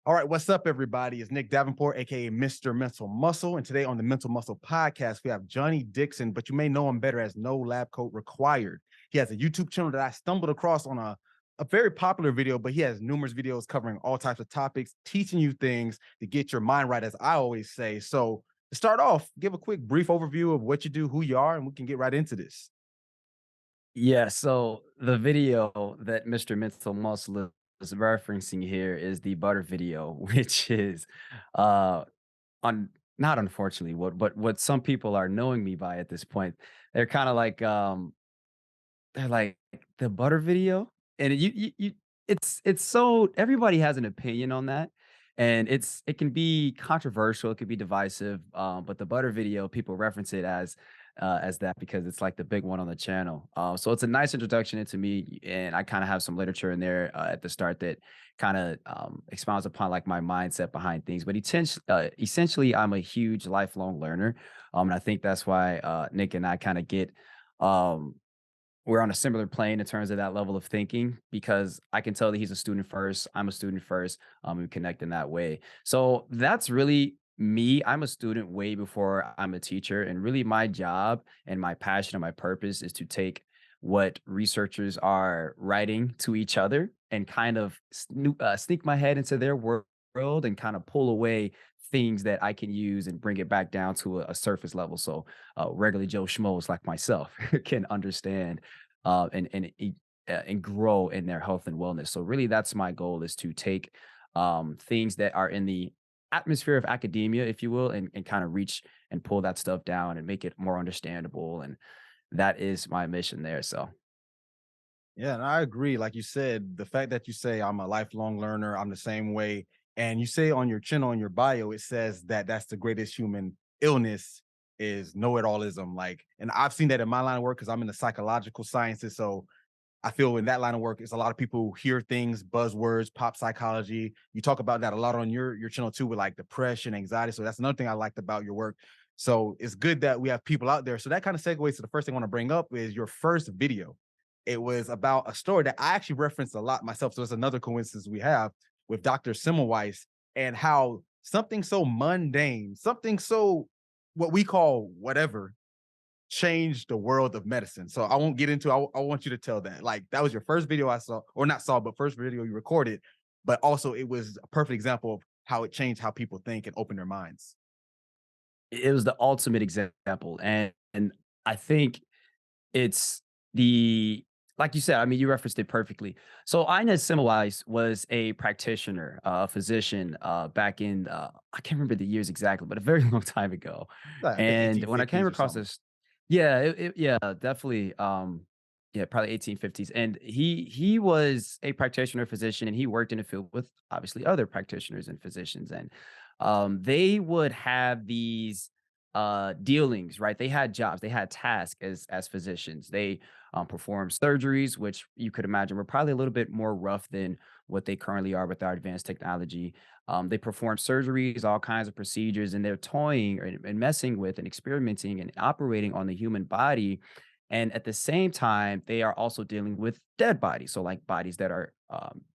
All right, what's up, everybody? It's Nick Davenport, aka Mr. Mental Muscle. And today on the Mental Muscle podcast, we have Johnny Dixon, but you may know him better as No Lab Coat Required. He has a YouTube channel that I stumbled across on a very popular video, but he has numerous videos covering all types of topics, teaching you things to get your mind right, as I always say. So, to start off, give a quick brief overview of what you do, who you are, and we can get right into this. Yeah, so the video that Mr. Mental Muscle is referencing here is the butter video, which is uh on not unfortunately what some people are knowing me by at this point. They're kind of like they're like the butter video. And it's so everybody has an opinion on that. And it can be controversial, it could be divisive. But the butter video, people reference it as that because it's like the big one on the channel. So it's a nice introduction into me, and I kind of have some literature in there at the start that kind of expounds upon like my mindset behind things. But essentially, I'm a huge lifelong learner, and I think that's why Nick and I kind of get um, we're on a similar plane in terms of that level of thinking because I can tell that he's a student first. I'm a student first. We connect in that way. So that's really me. I'm a student way before I'm a teacher. And really, my job and my passion and my purpose is to take what researchers are writing to each other and kind of sneak my head into their world and kind of pull away things that I can use and bring it back down to a surface level. So regular Joe Schmoes like myself can understand and grow in their health and wellness. So really, that's my goal is to take things that are in the atmosphere of academia, if you will, and kind of reach and pull that stuff down and make it more understandable. And that is my mission there. So Yeah, and I agree. Like you said, the fact that you say I'm a lifelong learner, I'm the same way. And you say on your channel, in your bio, it says that that's the greatest human illness is know-it-allism. Like, and I've seen that in my line of work because I'm in the psychological sciences. So I feel in that line of work, it's a lot of people who hear things, buzzwords, pop psychology. You talk about that a lot on your channel too, with like depression, anxiety. So that's another thing I liked about your work. So it's good that we have people out there. So that kind of segues to the first thing I want to bring up is your first video. It was about a story that I actually referenced a lot myself. So it's another coincidence we have with Dr. Semmelweis and how something so mundane, something so what we call whatever, changed the world of medicine. So I won't get into. I want you to tell that. Like that was your first video I saw, or not saw, but first video you recorded. But also, it was a perfect example of how it changed how people think and open their minds. it was the ultimate example. And I think it's the like you said, I mean, you referenced it perfectly. So Inez Semmelweis was a practitioner, a physician, back in I can't remember the years exactly, but a very long time ago. I think And when I came 1850s or across something. this, yeah, yeah, definitely, yeah, probably 1850s. And he was a practitioner, physician, and he worked in a field with obviously other practitioners and physicians, and they would have these dealings, right? They had jobs, they had tasks as physicians. They performed surgeries, which you could imagine were probably a little bit more rough than what they currently are with our advanced technology. They perform surgeries, all kinds of procedures, and they're toying and messing with and experimenting and operating on the human body. And at the same time, they are also dealing with dead bodies, so like bodies that are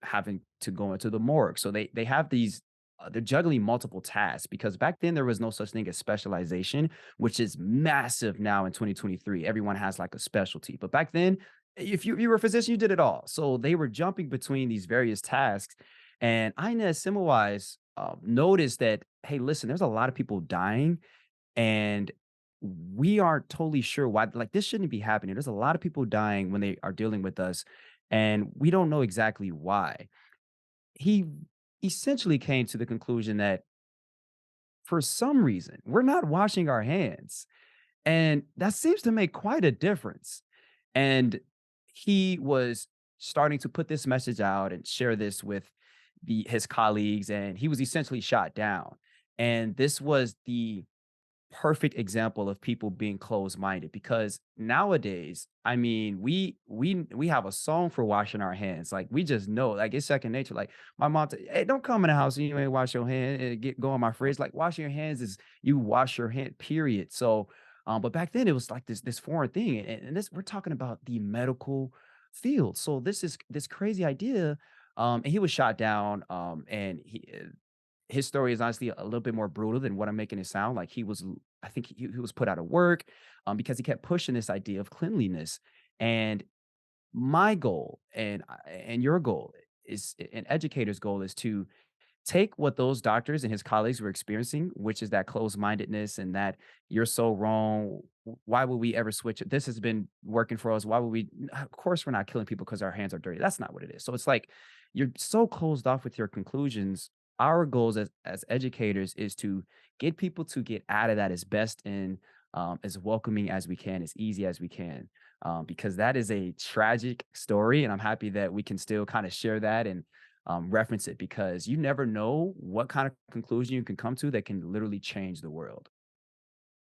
having to go into the morgue. So they have these they're juggling multiple tasks because back then there was no such thing as specialization, which is massive now in 2023. Everyone has like a specialty. But back then, if you were a physician, you did it all. So they were jumping between these various tasks. And Inez Semmelweis noticed that, hey, listen, there's a lot of people dying and we aren't totally sure why. Like, this shouldn't be happening. There's a lot of people dying when they are dealing with us, and we don't know exactly why. He essentially came to the conclusion that for some reason, we're not washing our hands. And that seems to make quite a difference. And he was starting to put this message out and share this with his colleagues, and he was essentially shot down. And this was the perfect example of people being closed-minded because nowadays, I mean, we have a song for washing our hands. Like we just know, like it's second nature. Like my mom, hey, don't come in the house and you ain't wash your hand and get go on my fridge. Like washing your hands is you wash your hand, period. So, but back then it was like this foreign thing, and this we're talking about the medical field. So this is this crazy idea. And he was shot down. And his story is honestly a little bit more brutal than what I'm making it sound. Like I think he was put out of work because he kept pushing this idea of cleanliness. And my goal and your goal is an educator's goal is to take what those doctors and his colleagues were experiencing, which is that closed-mindedness and that you're so wrong. Why would we ever switch it? This has been working for us. Why would we? Of course, we're not killing people because our hands are dirty. That's not what it is. So it's like you're so closed off with your conclusions. Our goals as educators is to get people to get out of that as best and as welcoming as we can, as easy as we can, because that is a tragic story, and I'm happy that we can still kind of share that and reference it because you never know what kind of conclusion you can come to that can literally change the world.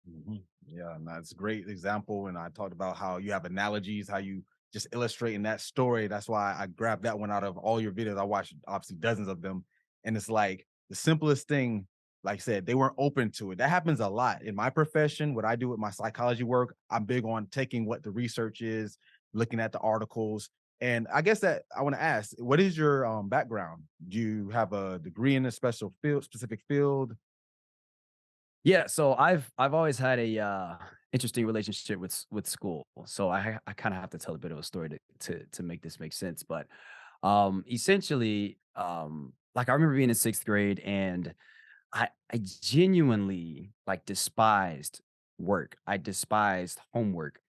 Mhm. Yeah, and that's a great example. And I talked about how you have analogies, how you just illustrating that story. That's why I grabbed that one out of all your videos. I watched obviously dozens of them. And it's like the simplest thing, like I said, they weren't open to it. That happens a lot in my profession. What I do with my psychology work, I'm big on taking what the research is, looking at the articles. And I guess that I want to ask, what is your background? Do you have a degree in a special field, specific field? Yeah, so I've always had a interesting relationship with school. So I kind of have to tell a bit of a story to make this make sense. But essentially, like I remember being in sixth grade and I genuinely, like, despised work. I despised homework,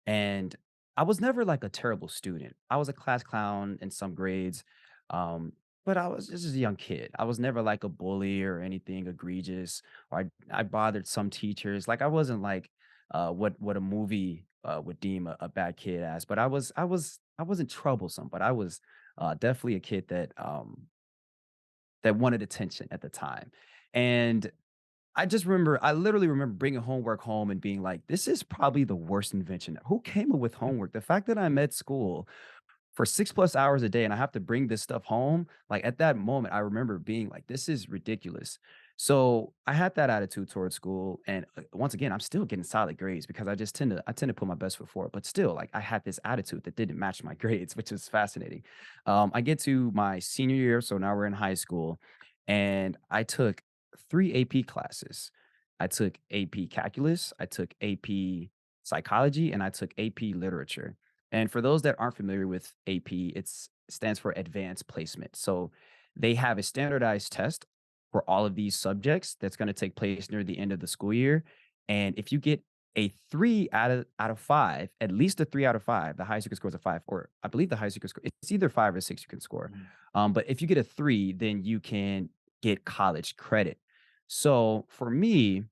and I was never, like, a terrible student. I was a class clown in some grades, but I was just a young kid. I was never, like, a bully or anything egregious, or I bothered some teachers. Like, I wasn't like, what a movie, would deem a bad kid as, but I wasn't troublesome, but I was, definitely a kid that wanted attention at the time, and I literally remember bringing homework home and being like, "This is probably the worst invention. Who came up with homework?" The fact that I'm at school for 6 plus hours a day and I have to bring this stuff home, like, at that moment, I remember being like, "This is ridiculous." So, I had that attitude towards school, and, once again, I'm still getting solid grades because I tend to put my best foot forward, but still, like, I had this attitude that didn't match my grades, which is fascinating. I get to my senior year, so now we're in high school, and I took 3 AP classes. I took AP Calculus, I took AP Psychology, and I took AP Literature. And for those that aren't familiar with AP, it stands for Advanced Placement. So they have a standardized test for all of these subjects that's going to take place near the end of the school year. And if you get a 3 out of 5, at least a 3 out of 5, the highest you can score is a 5, or I believe the highest you can score, it's either 5 or 6 you can score. Mhm. But if you get a 3, then you can get college credit. So for me,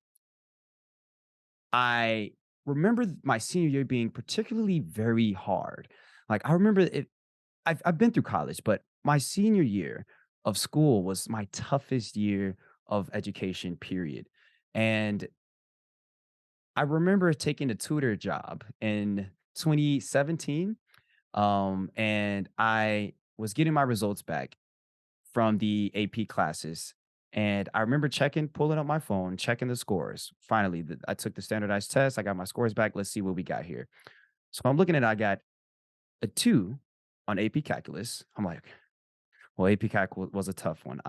I remember my senior year being particularly very hard. Like I remember it I've been through college, but my senior year of school was my toughest year of education, period. And I remember taking a tutor job in 2017. And I was getting my results back from the AP classes. And I remember pulling up my phone, checking the scores. Finally, I took the standardized test. I got my scores back. Let's see what we got here. So I'm looking at, I got a 2 on AP Calculus. I'm like, well, AP Calc was a tough one.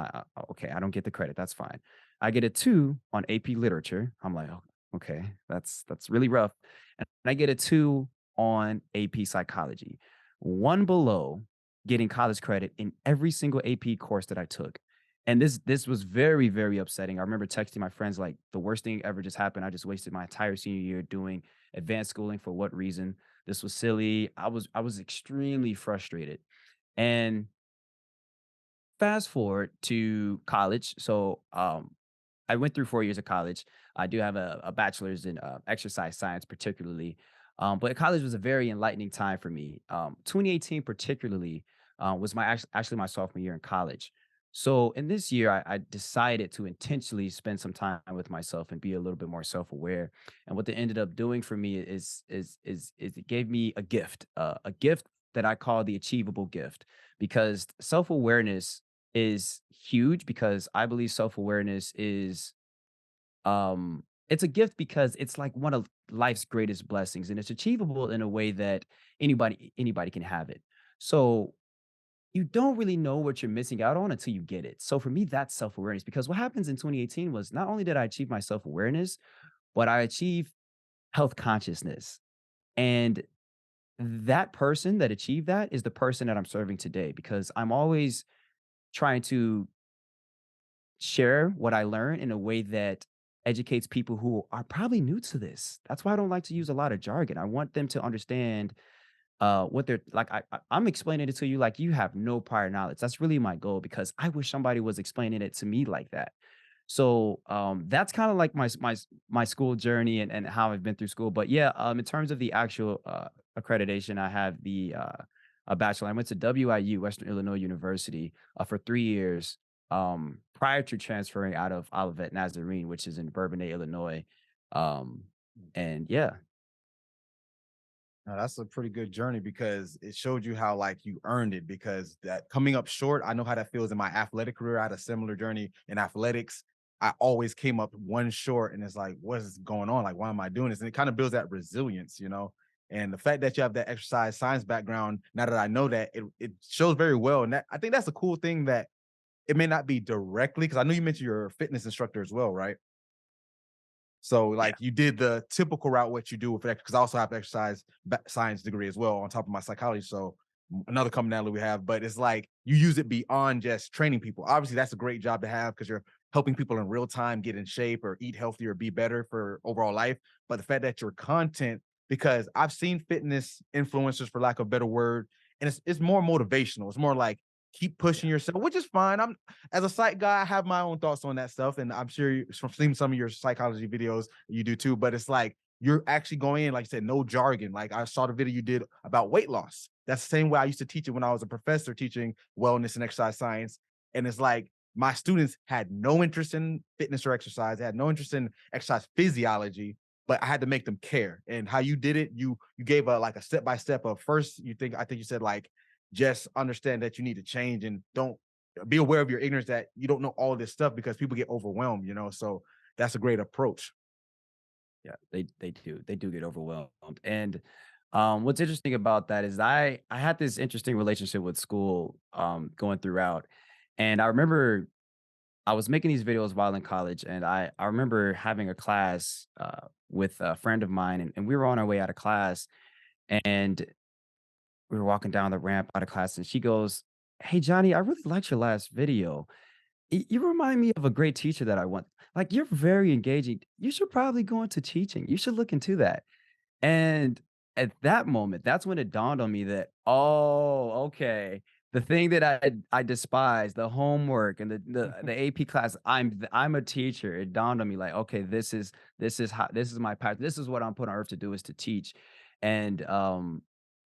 Okay, I don't get the credit. That's fine. I get a 2 on AP Literature. I'm like, oh, okay, that's really rough. And I get a 2 on AP Psychology, one below getting college credit in every single AP course that I took. And this was very, very upsetting. I remember texting my friends like the worst thing ever just happened. I just wasted my entire senior year doing advanced schooling for what reason? This was silly. I was extremely frustrated. And fast forward to college. So, I went through 4 years of college. I do have a bachelor's in exercise science, particularly. But college was a very enlightening time for me. 2018, particularly, was actually my sophomore year in college. So, in this year, I decided to intentionally spend some time with myself and be a little bit more self aware. And what they ended up doing for me is it gave me a gift that I call the achievable gift, because self awareness is huge because I believe self-awareness is it's a gift because it's like one of life's greatest blessings and it's achievable in a way that anybody can have it. So you don't really know what you're missing out on until you get it. So for me, that's self-awareness because what happens in 2018 was not only did I achieve my self-awareness, but I achieved health consciousness. And that person that achieved that is the person that I'm serving today because I'm always trying to share what I learn in a way that educates people who are probably new to this. That's why I don't like to use a lot of jargon. I want them to understand what they're like. I'm explaining it to you like you have no prior knowledge. That's really my goal because I wish somebody was explaining it to me like that. So that's kind of like my school journey and how I've been through school. But yeah, in terms of the actual accreditation, I have the a bachelor. I went to WIU, Western Illinois University, for 3 years prior to transferring out of Olivet Nazarene, which is in Bourbonnais, Illinois. Um, and yeah, Now, that's a pretty good journey because it showed you how like you earned it because that coming up short, I know how that feels in my athletic career. I had a similar journey in athletics. I always came up one short and it's like, what is going on? Like, why am I doing this? And it kind of builds that resilience, you know. And the fact that you have that exercise science background, now that I know that, it shows very well. And that I think that's a cool thing that it may not be directly because I know you mentioned you're a fitness instructor as well, right? So, yeah, like, you did the typical route, what you do with it, because I also have exercise science degree as well on top of my psychology. So, another commonality we have, but it's like you use it beyond just training people. Obviously, that's a great job to have because you're helping people in real time get in shape or eat healthy or be better for overall life. But the fact that your content, because I've seen fitness influencers, for lack of a better word, and it's more motivational. It's more like keep pushing yeah, yourself, which is fine. I'm as a psych guy, I have my own thoughts on that stuff, and I'm sure from seeing some of your psychology videos, you do too. But it's like you're actually going in, like you said, no jargon. Like I saw the video you did about weight loss. That's the same way I used to teach it when I was a professor teaching wellness and exercise science. And it's like my students had no interest in fitness or exercise, they had no interest in exercise physiology, but I had to make them care. And how you did it, you gave a like a step by step of first. I think you said like just understand that you need to change and don't be aware of your ignorance that you don't know all this stuff because people get overwhelmed, you know. So that's a great approach. yeah. They do get overwhelmed. And what's interesting about that is I had this interesting relationship with school going throughout, and I remember I was making these videos while in college, and I remember having a class with a friend of mine, and we were on our way out of class, and we were walking down the ramp out of class, and she goes, "Hey, Johnny, I really liked your last video. You remind me of a great teacher that I want. Like, you're very engaging. You should probably go into teaching. You should look into that." And at that moment, that's when it dawned on me that, oh, okay, the thing that I despise, the homework and the AP class, I'm a teacher. It dawned on me like, okay, this is my path. This is what I'm put on earth to do is to teach. And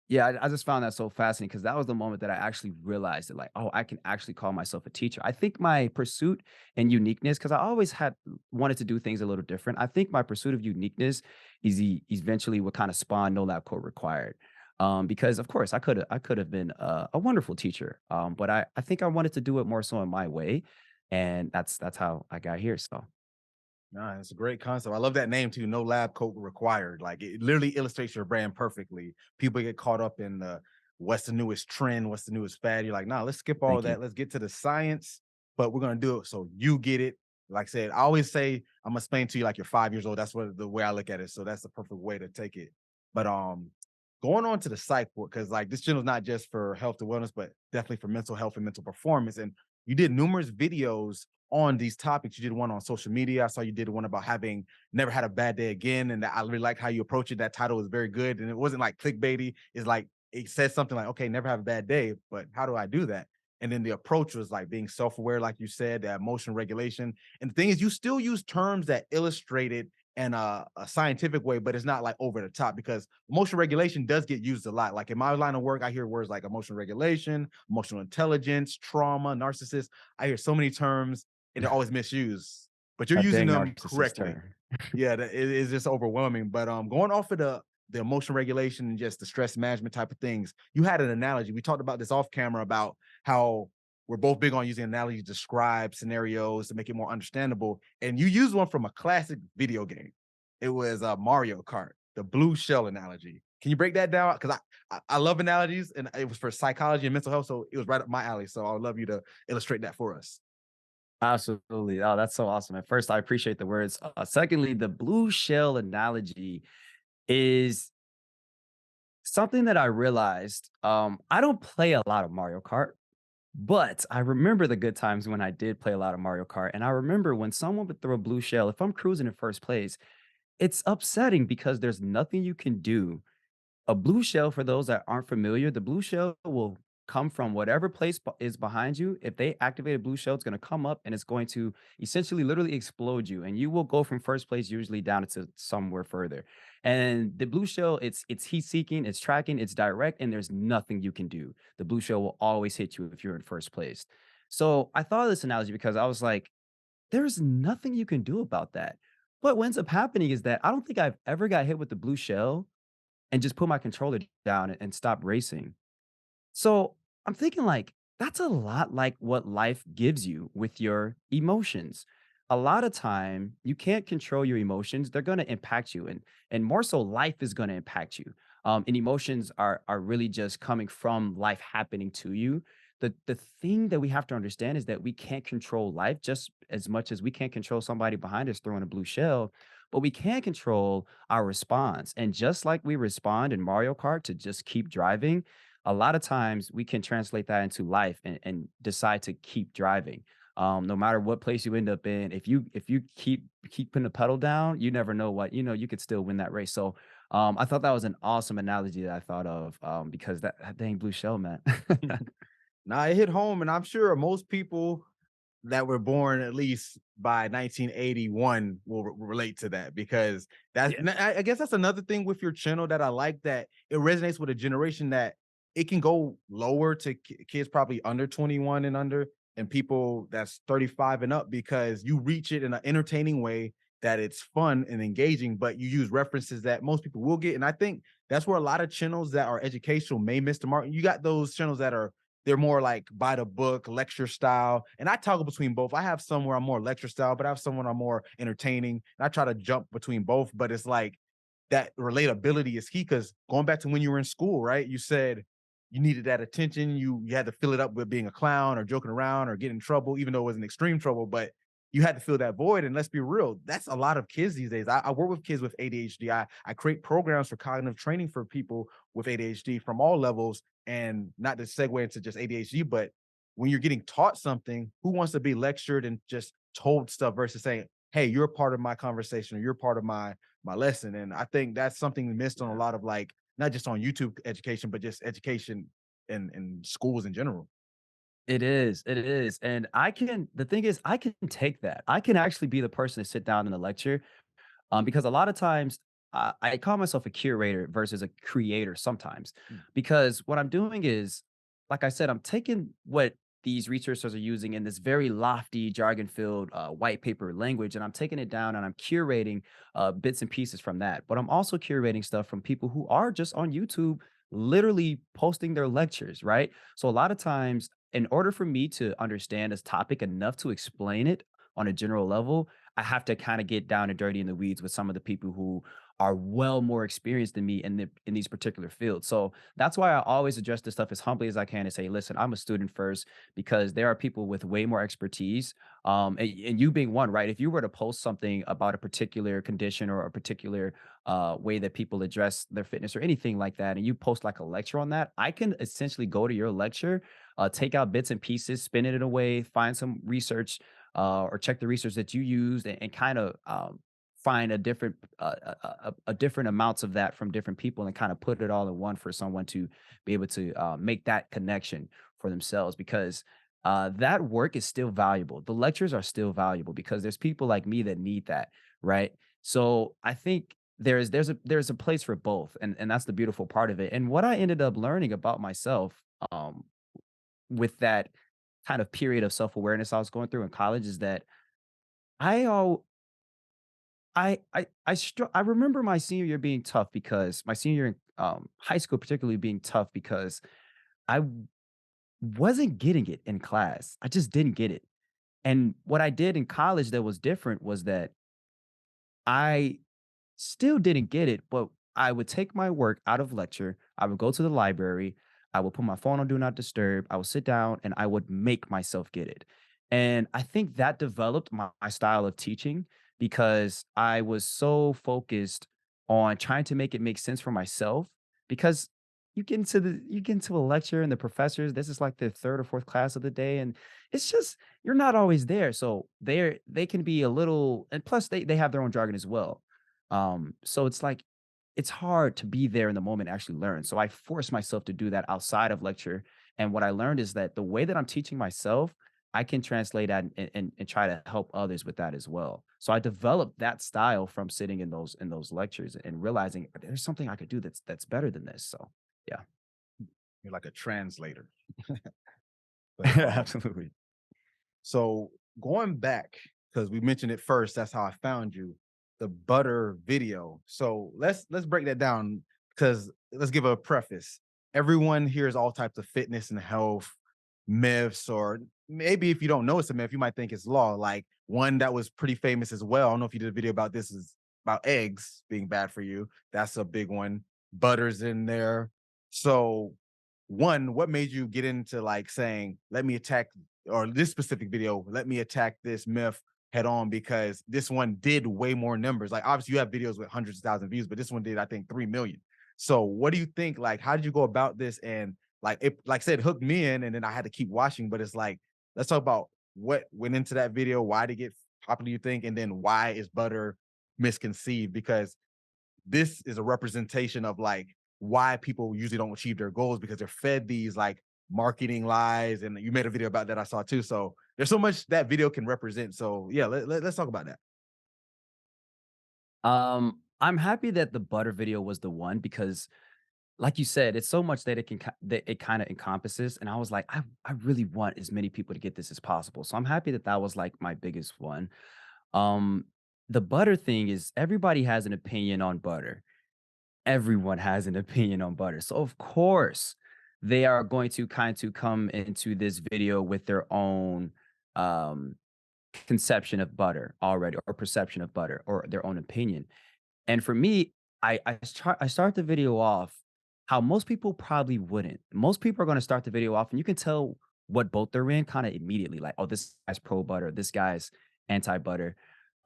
yeah, I just found that so fascinating because that was the moment that I actually realized that, like, oh, I can actually call myself a teacher. I think my pursuit and uniqueness, because I always had wanted to do things a little different. I think my pursuit of uniqueness is eventually what kind of spawned No Lab Code Required. Because of course I could have been a wonderful teacher, but I think I wanted to do it more so in my way, and that's how I got here. So Nah, it's a great concept. I love that name too. No lab coat required. Like it literally illustrates your brand perfectly. People get caught up in the what's the newest trend, what's the newest fad. You're like, nah, let's skip all of thank you. that. Let's get to the science, but we're gonna do it so you get it. Like I said, I always say I'm gonna explain to you like you're 5 years old. That's what the way I look at it. So that's the perfect way to take it. But going on to the psych board, because like this channel is not just for health and wellness, but definitely for mental health and mental performance. And you did numerous videos on these topics. You did one on social media. I saw you did one about having never had a bad day again. And I really like how you approach it. That title was very good. And it wasn't like clickbaity. It's like it says something like, okay, never have a bad day, but how do I do that? And then the approach was like being self-aware, like you said, that emotion regulation. And the thing is, you still use terms that illustrate it in a scientific way, but it's not like over the top because emotion regulation does get used a lot. Like in my line of work, I hear words like emotional regulation, emotional intelligence, trauma, narcissist. I hear so many terms and they're always misused, but you're That using dang them narcissist correctly. turn. Yeah, it is just overwhelming. But going off of the emotion regulation and just the stress management type of things, you had an analogy. We talked about this off camera about how we're both big on using analogies to describe scenarios to make it more understandable. And you used one from a classic video game. It was Mario Kart, the blue shell analogy. Can you break that down? Because I love analogies, and it was for psychology and mental health, so it was right up my alley. So I would love you to illustrate that for us. Absolutely. Oh, that's so awesome. At first, I appreciate the words. Secondly, the blue shell analogy is something that I realized. I don't play a lot of Mario Kart, but I remember the good times when I did play a lot of Mario Kart. And I remember when someone would throw a blue shell, if I'm cruising in first place, it's upsetting because there's nothing you can do. A blue shell, for those that aren't familiar, the blue shell will come from whatever place is behind you. If they activate a blue shell, it's going to come up and it's going to essentially literally explode you. And you will go from first place usually down to somewhere further. And the blue shell, it's heat seeking, it's tracking, it's direct, and there's nothing you can do. The blue shell will always hit you if you're in first place. So I thought of this analogy because I was like, there's nothing you can do about that. What ends up happening is that I don't think I've ever got hit with the blue shell and just put my controller down and stop racing. So I'm thinking like that's a lot like what life gives you with your emotions. A lot of time you can't control your emotions. They're going to impact you and more so life is going to impact you. And emotions are really just coming from life happening to you. The thing that we have to understand is that we can't control life just as much as we can't control somebody behind us throwing a blue shell, but we can control our response. And just like we respond in Mario Kart to just keep driving, a lot of times we can translate that into life and decide to keep driving. No matter what place you end up in, if you keep putting the pedal down, you never know what you could still win that race. So I thought that was an awesome analogy that I thought of because that dang blue shell, man. Now it hit home, and I'm sure most people that were born at least by 1981 will relate to that because Yeah. I guess that's another thing with your channel that I like, that it resonates with a generation that it can go lower to kids probably under 21 and under, and people that's 35 and up, because you reach it in an entertaining way that it's fun and engaging, but you use references that most people will get. And I think that's where a lot of channels that are educational may miss the mark. You got those channels that are, they're more like by the book, lecture style. And I toggle between both. I have some where I'm more lecture style, but I have some where I'm more entertaining. And I try to jump between both. But it's like that relatability is key, because going back to when you were in school, right? You said you needed that attention. You had to fill it up with being a clown or joking around or getting in trouble, even though it was an extreme trouble. But you had to fill that void. And let's be real, that's a lot of kids these days. I work with kids with ADHD. I create programs for cognitive training for people with ADHD from all levels. And not to segue into just ADHD, but when you're getting taught something, who wants to be lectured and just told stuff versus saying, "Hey, you're a part of my conversation, or you're part of my lesson." And I think that's something missed on a Yeah. lot of, like, not just on YouTube education, but just education in schools in general. It is, it is. And the thing is, I can take that. I can actually be the person to sit down in the lecture. Because a lot of times I call myself a curator versus a creator sometimes, Mm. because what I'm doing is, like I said, I'm taking what these researchers are using in this very lofty jargon filled white paper language, and I'm taking it down and I'm curating bits and pieces from that. But I'm also curating stuff from people who are just on YouTube, literally posting their lectures, right? So a lot of times, in order for me to understand this topic enough to explain it on a general level, I have to kind of get down and dirty in the weeds with some of the people who are well more experienced than me in these particular fields. So that's why I always address this stuff as humbly as I can and say, listen, I'm a student first, because there are people with way more expertise. And you being one, right? If you were to post something about a particular condition or a particular way that people address their fitness or anything like that, and you post like a lecture on that, I can essentially go to your lecture, take out bits and pieces, spin it in a way, find some research or check the research that you used and kind of find a different amounts of that from different people and kind of put it all in one for someone to be able to make that connection for themselves, because that work is still valuable. The lectures are still valuable because there's people like me that need that, right? So I think there's a place for both, and that's the beautiful part of it. And what I ended up learning about myself with that kind of period of self-awareness I was going through in college is that I al I remember my senior year being tough, because my senior year in, high school particularly being tough because I wasn't getting it in class. I just didn't get it. And what I did in college that was different was that I still didn't get it, but I would take my work out of lecture, I would go to the library, I would put my phone on do not disturb, I would sit down and I would make myself get it. And I think that developed my style of teaching because I was so focused on trying to make it make sense for myself. Because you get into a lecture and the professors, this is like the third or fourth class of the day, and it's just you're not always there. So they can be a little, and plus they have their own jargon as well. So it's like it's hard to be there in the moment and actually learn. So I force myself to do that outside of lecture. And what I learned is that the way that I'm teaching myself, I can translate that and try to help others with that as well. So I developed that style from sitting in those lectures and realizing there's something I could do that's better than this. So yeah. You're like a translator. But Absolutely. so going back, because we mentioned it first, that's how I found you, the butter video. So let's break that down because let's give a preface. Everyone hears all types of fitness and health myths, or maybe if you don't know it's a myth, you might think it's law. Like one that was pretty famous as well. I don't know if you did a video about this, is about eggs being bad for you. That's a big one. Butter's in there. So one, what made you get into like saying, let me attack, or this specific video, let me attack this myth head on, because this one did way more numbers. Like obviously you have videos with hundreds of thousands of views, but this one did, I think, 3 million. So what do you think? Like, how did you go about this? And like it, like I said, hooked me in, and then I had to keep watching. But it's like, let's talk about what went into that video, why did it get popular, you think, and then why is butter misconceived? Because this is a representation of like why people usually don't achieve their goals, because they're fed these like marketing lies. And you made a video about that I saw too. So there's so much that video can represent. So yeah, let's talk about that. I'm happy that the butter video was the one because like you said, it's so much that that it kind of encompasses. And I was like, I really want as many people to get this as possible. So I'm happy that that was like my biggest one. Um, the butter thing is everybody has an opinion on butter. Everyone has an opinion on butter. So of course, they are going to kind of come into this video with their own um conception of butter already or perception of butter or their own opinion. And for me, I start the video off how most people probably wouldn't. Most people are gonna start the video off, and you can tell what boat they're in kinda immediately, like, "Oh, this guy's pro butter, this guy's anti-butter."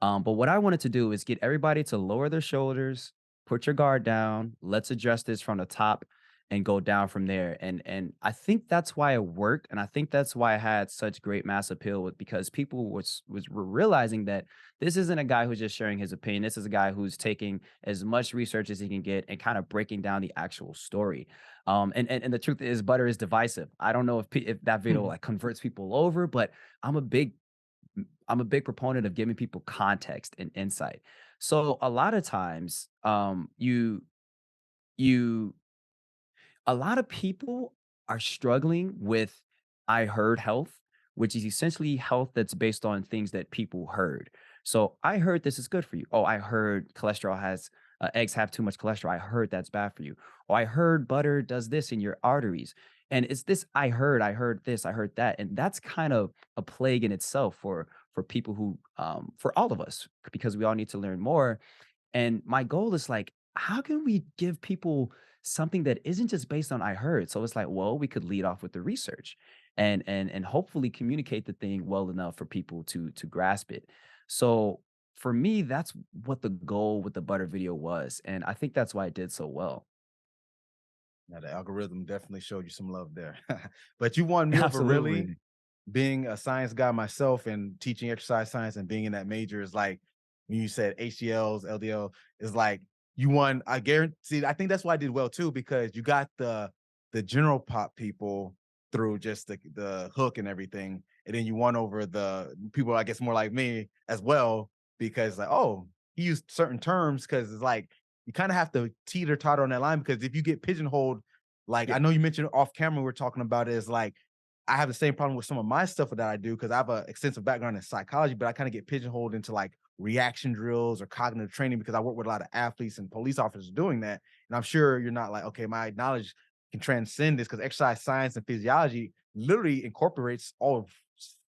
But what I wanted to do is get everybody to lower their shoulders, put your guard down, let's address this from the top and go down from there. And I think that's why it worked, and I think that's why I had such great mass appeal with because people were realizing that this isn't a guy who's just sharing his opinion. This is a guy who's taking as much research as he can get and kind of breaking down the actual story. And the truth is, butter is divisive. I don't know if that video like converts people over, but I'm a big I'm a big proponent of giving people context and insight. So a lot of times, you a lot of people are struggling with I heard health, which is essentially health that's based on things that people heard. So I heard this is good for you. Oh, I heard cholesterol has eggs have too much cholesterol. I heard that's bad for you. Oh, I heard butter does this in your arteries. And it's this I heard this, I heard that. And that's kind of a plague in itself for people who for all of us because we all need to learn more. And my goal is like, how can we give people something that isn't just based on I heard? So it's like, well, we could lead off with the research and hopefully communicate the thing well enough for people to grasp it. So for me, that's what the goal with the butter video was. And I think that's why it did so well. Now the algorithm definitely showed you some love there. But you won me over, really. Absolutely. Being a science guy myself and teaching exercise science and being in that major is like when you said HDLs, LDL is like you won. I guarantee. I think that's why I did well too, because you got the general pop people through just the hook and everything, and then you won over the people, I guess, more like me as well, because like, oh, he used certain terms, because it's like you kind of have to teeter totter on that line, because if you get pigeonholed, like Yeah. I know you mentioned off camera, we're talking about it, is like I have the same problem with some of my stuff that I do, because I have an extensive background in psychology, but I kind of get pigeonholed into like reaction drills or cognitive training because I work with a lot of athletes and police officers doing that. And I'm sure you're not like, okay, my knowledge can transcend this, because exercise science and physiology literally incorporates all of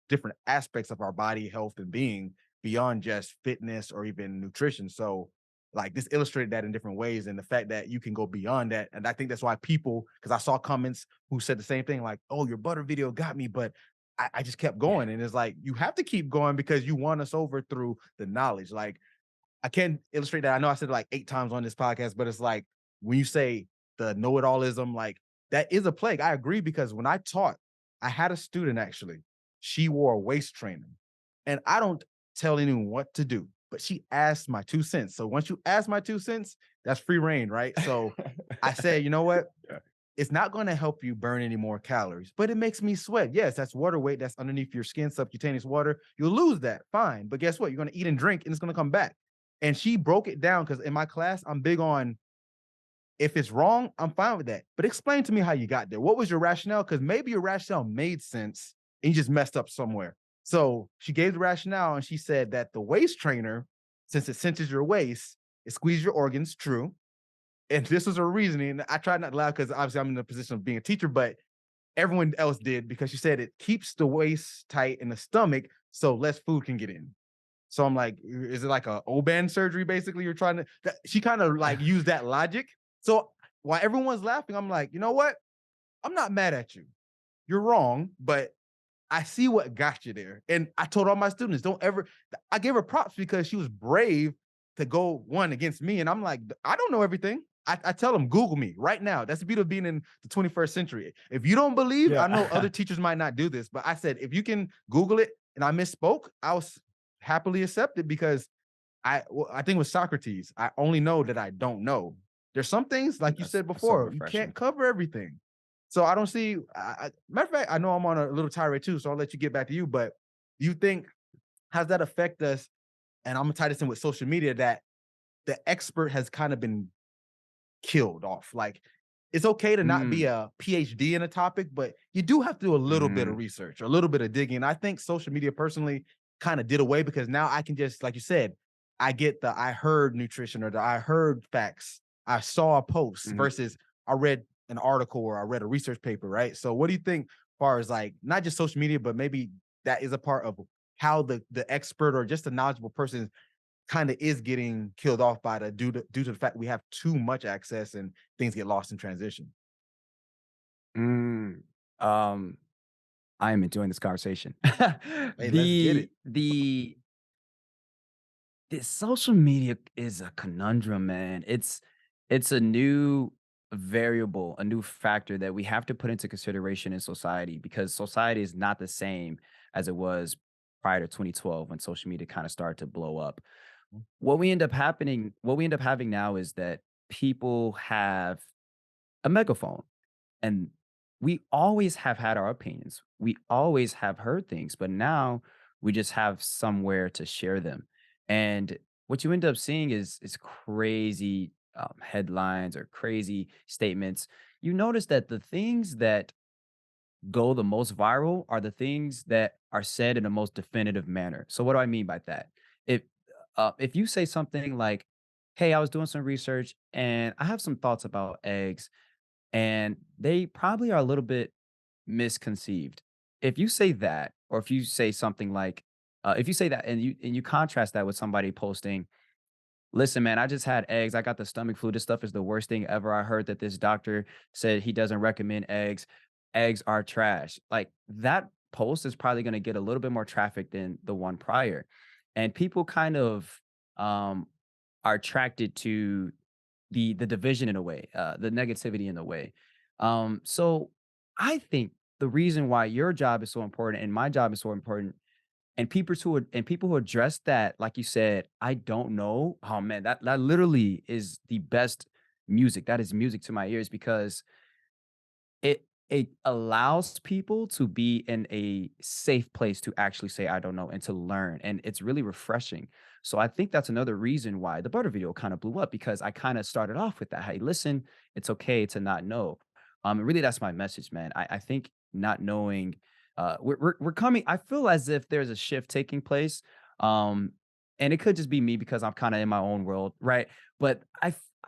different aspects of our body, health, and being beyond just fitness or even nutrition. So like this illustrated that in different ways, and the fact that you can go beyond that. And I think that's why people, because I saw comments who said the same thing, like, "Oh, your butter video got me," but I just kept Yeah. going. And it's like you have to keep going because you won us over through the knowledge. Like I can't illustrate that. I know I said it like 8 times on this podcast, but it's like when you say the know-it-allism, like that is a plague. I agree because when I taught, I had a student actually. She wore a waist trainer, and I don't tell anyone what to do, but she asked my 2 cents. So once you ask my 2 cents, that's free reign, right? So I said, you know what? Yeah. It's not going to help you burn any more calories, but it makes me sweat. Yes, that's water weight that's underneath your skin, subcutaneous water. You'll lose that. Fine. But guess what? You're going to eat and drink and it's going to come back. And she broke it down because in my class, I'm big on if it's wrong, I'm fine with that. But explain to me how you got there. What was your rationale? Because maybe your rationale made sense and you just messed up somewhere. So she gave the rationale and she said that the waist trainer, since it centers your waist, it squeezes your organs, true. And this was her reasoning. I tried not to laugh because obviously I'm in the position of being a teacher, but everyone else did because she said it keeps the waist tight in the stomach so less food can get in. So I'm like, is it like a O-band surgery? Basically, you're trying to. She kind of like used that logic. So while everyone's laughing, I'm like, you know what? I'm not mad at you. You're wrong, but I see what got you there. And I told all my students, don't ever. I gave her props because she was brave to go one against me. And I'm like, I don't know everything. I tell them, Google me right now. That's the beauty of being in the 21st century. If you don't believe, I know other Yeah. teachers might not do this, but I said, if you can Google it and I misspoke, I was happily accepted because I think with Socrates, I only know that I don't know. There's some things, like you said That's so before, you can't refreshing. cover everything. So I don't see. Matter of fact, I know I'm on a little tirade too, so I'll let you get back to you. But do you think how does that affect us? And I'm gonna tie this in with social media that the expert has kind of been killed off. Like it's okay to not be Mm. a PhD in a topic, but you do have to do a little bit of Mhm. research, a little bit of digging. I think social media personally kind of did away because now I can just, like you said, I get the I heard nutrition or the I heard facts. I saw a post Mhm. versus I read an article or I read a research paper, right? So what do you think as far as like not just social media, but maybe that is a part of how the expert or just a knowledgeable person kind of is getting killed off by the due to the fact we have too much access and things get lost in transition. Mm. Um, I am enjoying this conversation. Hey, let's get The it. the the social media is a conundrum, man. It's a new variable, a new factor that we have to put into consideration in society because society is not the same as it was prior to 2012 when social media kind of started to blow up. What we end up having now is that people have a megaphone and we always have had our opinions. We always have heard things, but now we just have somewhere to share them. And what you end up seeing is crazy headlines or crazy statements. You notice that the things that go the most viral are the things that are said in the most definitive manner. So what do I mean by that? If you say something like, "Hey, I was doing some research and I have some thoughts about eggs," and they probably are a little bit misconceived. If you say that, or if you say something like, if you say that and you contrast that with somebody posting, "Listen, man, I just had eggs. I got the stomach flu. This stuff is the worst thing ever. I heard that this doctor said he doesn't recommend eggs. Eggs are trash." Like that post is probably going to get a little bit more traffic than the one prior, and people kind of um, are attracted to the division in a way, the negativity in a way. So I think the reason why your job is so important and my job is so important, and people who address that, like you said, I don't know. Oh man, that literally is the best music. That is music to my ears because it allows people to be in a safe place to actually say I don't know and to learn, and it's really refreshing. So I think that's another reason why the butter video kind of blew up because I kind of started off with that. Hey, listen, it's okay to not know. And really, that's my message, man. I think not knowing, we're coming. I feel as if there's a shift taking place, um, and it could just be me because I'm kind of in my own world, right? But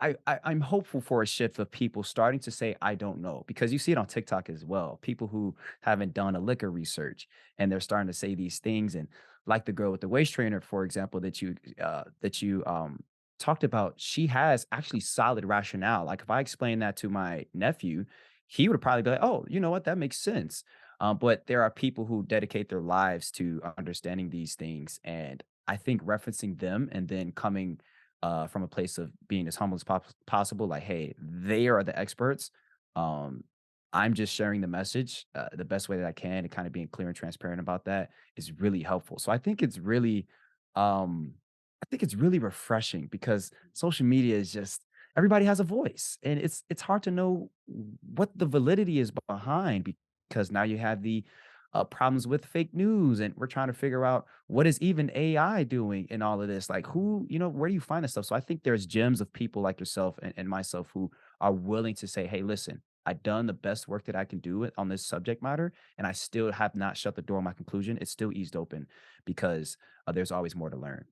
I'm hopeful for a shift of people starting to say, "I don't know," because you see it on TikTok as well. People who haven't done a liquor research and they're starting to say these things, and like the girl with the waist trainer, for example, that you talked about she has actually solid rationale. Like if I explain that to my nephew, he would probably be like, "Oh, you know what? That makes sense." But there are people who dedicate their lives to understanding these things, and I think referencing them and then coming from a place of being as humble as possible, like, "Hey, they are the experts." Um, I'm just sharing the message the best way that I can, and kind of being clear and transparent about that is really helpful. So um, I think it's really refreshing because social media is just everybody has a voice, and it's hard to know what the validity is behind because now you have the problems with fake news, and we're trying to figure out what is even AI doing in all of this. Like, who, where do you find this stuff? So I think there's gems of people like yourself and myself who are willing to say, "Hey, listen, I've done the best work that I can do on this subject matter, and I still have not shut the door on my conclusion. It's still eased open because there's always more to learn."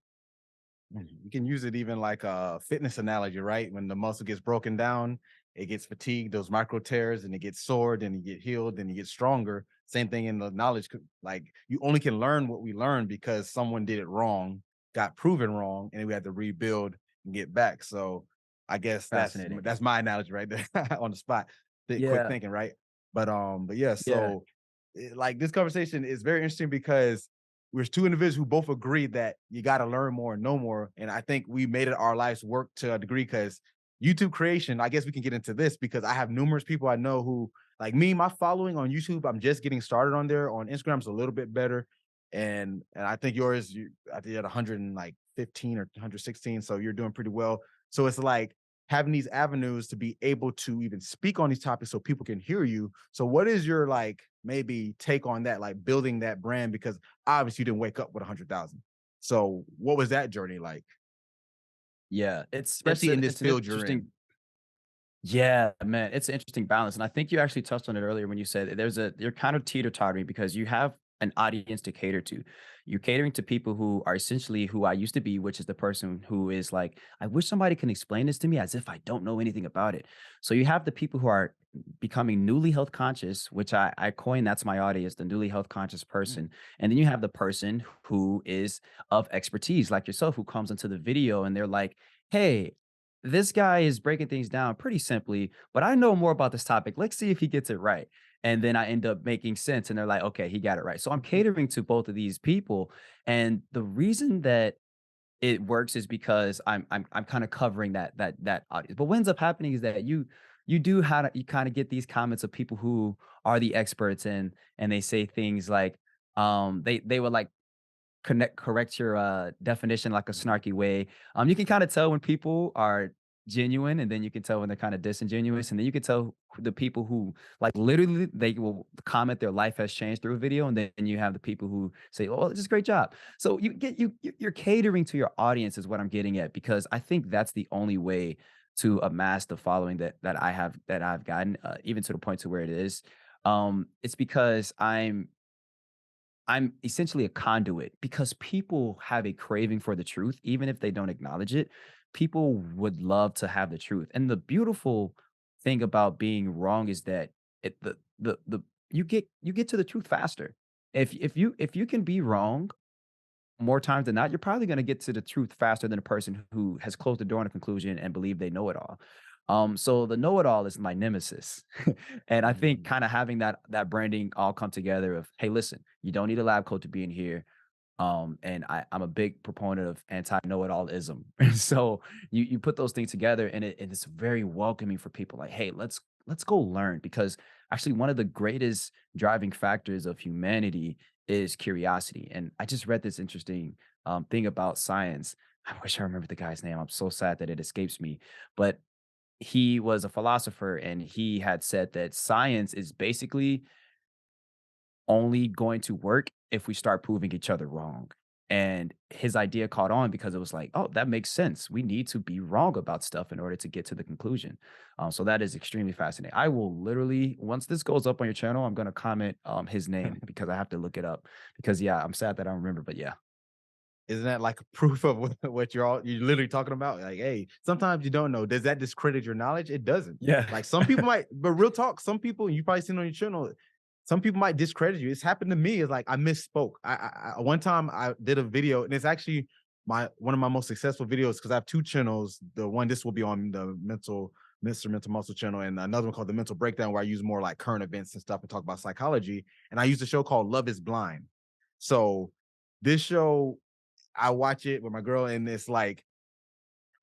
You can use it even like a fitness analogy, right? When the muscle gets broken down, it gets fatigued, those micro tears, and it gets sore, then you get healed, then you get stronger. Same thing in the knowledge. Like you only can learn what we learn because someone did it wrong, got proven wrong, and we had to rebuild and get back. So I guess Fascinating. that's my analogy right there on the spot. Quick Yeah. thinking, right? But yeah, Yeah. so like this conversation is very interesting because we're two individuals who both agree that you got to learn more and know more. And I think we made it our life's work to a degree because YouTube creation, I guess we can get into this because I have numerous people I know who, like me, my following on YouTube, I'm just getting started on there. On Instagram's a little bit better. And I think yours, I think at 115 or 116. So you're doing pretty well. So it's like having these avenues to be able to even speak on these topics so people can hear you. So what is your like maybe take on that, like building that brand? Because obviously you didn't wake up with 100,000. So what was that journey like, Yeah. especially in this It's an field you're in? interesting. Yeah, man, it's an interesting balance, and I think you actually touched on it earlier when you said you're kind of teeter-tottering because you have an audience to cater to. You're catering to people who are essentially who I used to be, which is the person who is like, "I wish somebody can explain this to me as if I don't know anything about it." So you have the people who are becoming newly health conscious, which I coined that's my audience, the newly health conscious Mm, person. And then you have the person who is of expertise, like yourself, who comes into the video and they're like, "Hey, this guy is breaking things down pretty simply, but I know more about this topic. Let's see if he gets it right." And then I end up making sense. And they're like, "Okay, he got it right." So I'm catering to both of these people. And the reason that it works is because I'm kind of covering that audience. But what ends up happening is that you do how to you kind of get these comments of people who are the experts and they say things like they would like correct your, definition like a mhm, snarky way. You can kinda tell when people are genuine, and then you can tell when they're kinda disingenuous, and then you can tell the people who, like, literally, they will comment their life has changed through a video, and then you have the people who say, "Oh, this is a great job." So you're catering to your audience is what I'm getting at, because I think that's the only way to amass the following that I've gotten, even to the point to where it is. It's because I'm essentially a conduit because people have a craving for the truth, even if they don't acknowledge it. People would love to have the truth. And the beautiful thing about being wrong is that the you get to the truth faster. If you can be wrong more times than not, you're probably going to get to the truth faster than a person who has closed the door on a conclusion and believe they know it all. So the know it all is my nemesis. And I think mhm. kind of having that branding all come together of, "Hey, listen, you don't need a lab coat to be in here." And I'm a big proponent of anti know it allism. So you put those things together and it's very welcoming for people like, "Hey, let's go learn," because actually one of the greatest driving factors of humanity is curiosity. And I just read this interesting thing about science. I wish I remember the guy's name. I'm so sad that it escapes me. But he was a philosopher and he had said that science is basically only going to work if we start proving each other wrong. And his idea caught on because it was like, "Oh, that makes sense. We need to be wrong about stuff in order to get to the conclusion." So that is extremely fascinating. I will literally, once this goes up on your channel, I'm going to comment his name because I have to look it up. Because yeah, I'm sad that I don't remember, but yeah, Isn't that like a proof of what you're literally talking about? Like, hey, sometimes you don't know. Does that discredit your knowledge? It doesn't. yeah, Like some people might, but real talk, some people, you probably seen on your channel, some people might discredit you. It's happened to me. It's like I misspoke. I one time I did a video, and it's actually my one of my most successful videos, because I have two channels. The one, this will be on the Mr. Mental Muscle channel, and another one called the Mental Breakdown, where I use more like current events and stuff and talk about psychology. And I use a show called Love Is Blind. So this show, I watch it with my girl, and it's like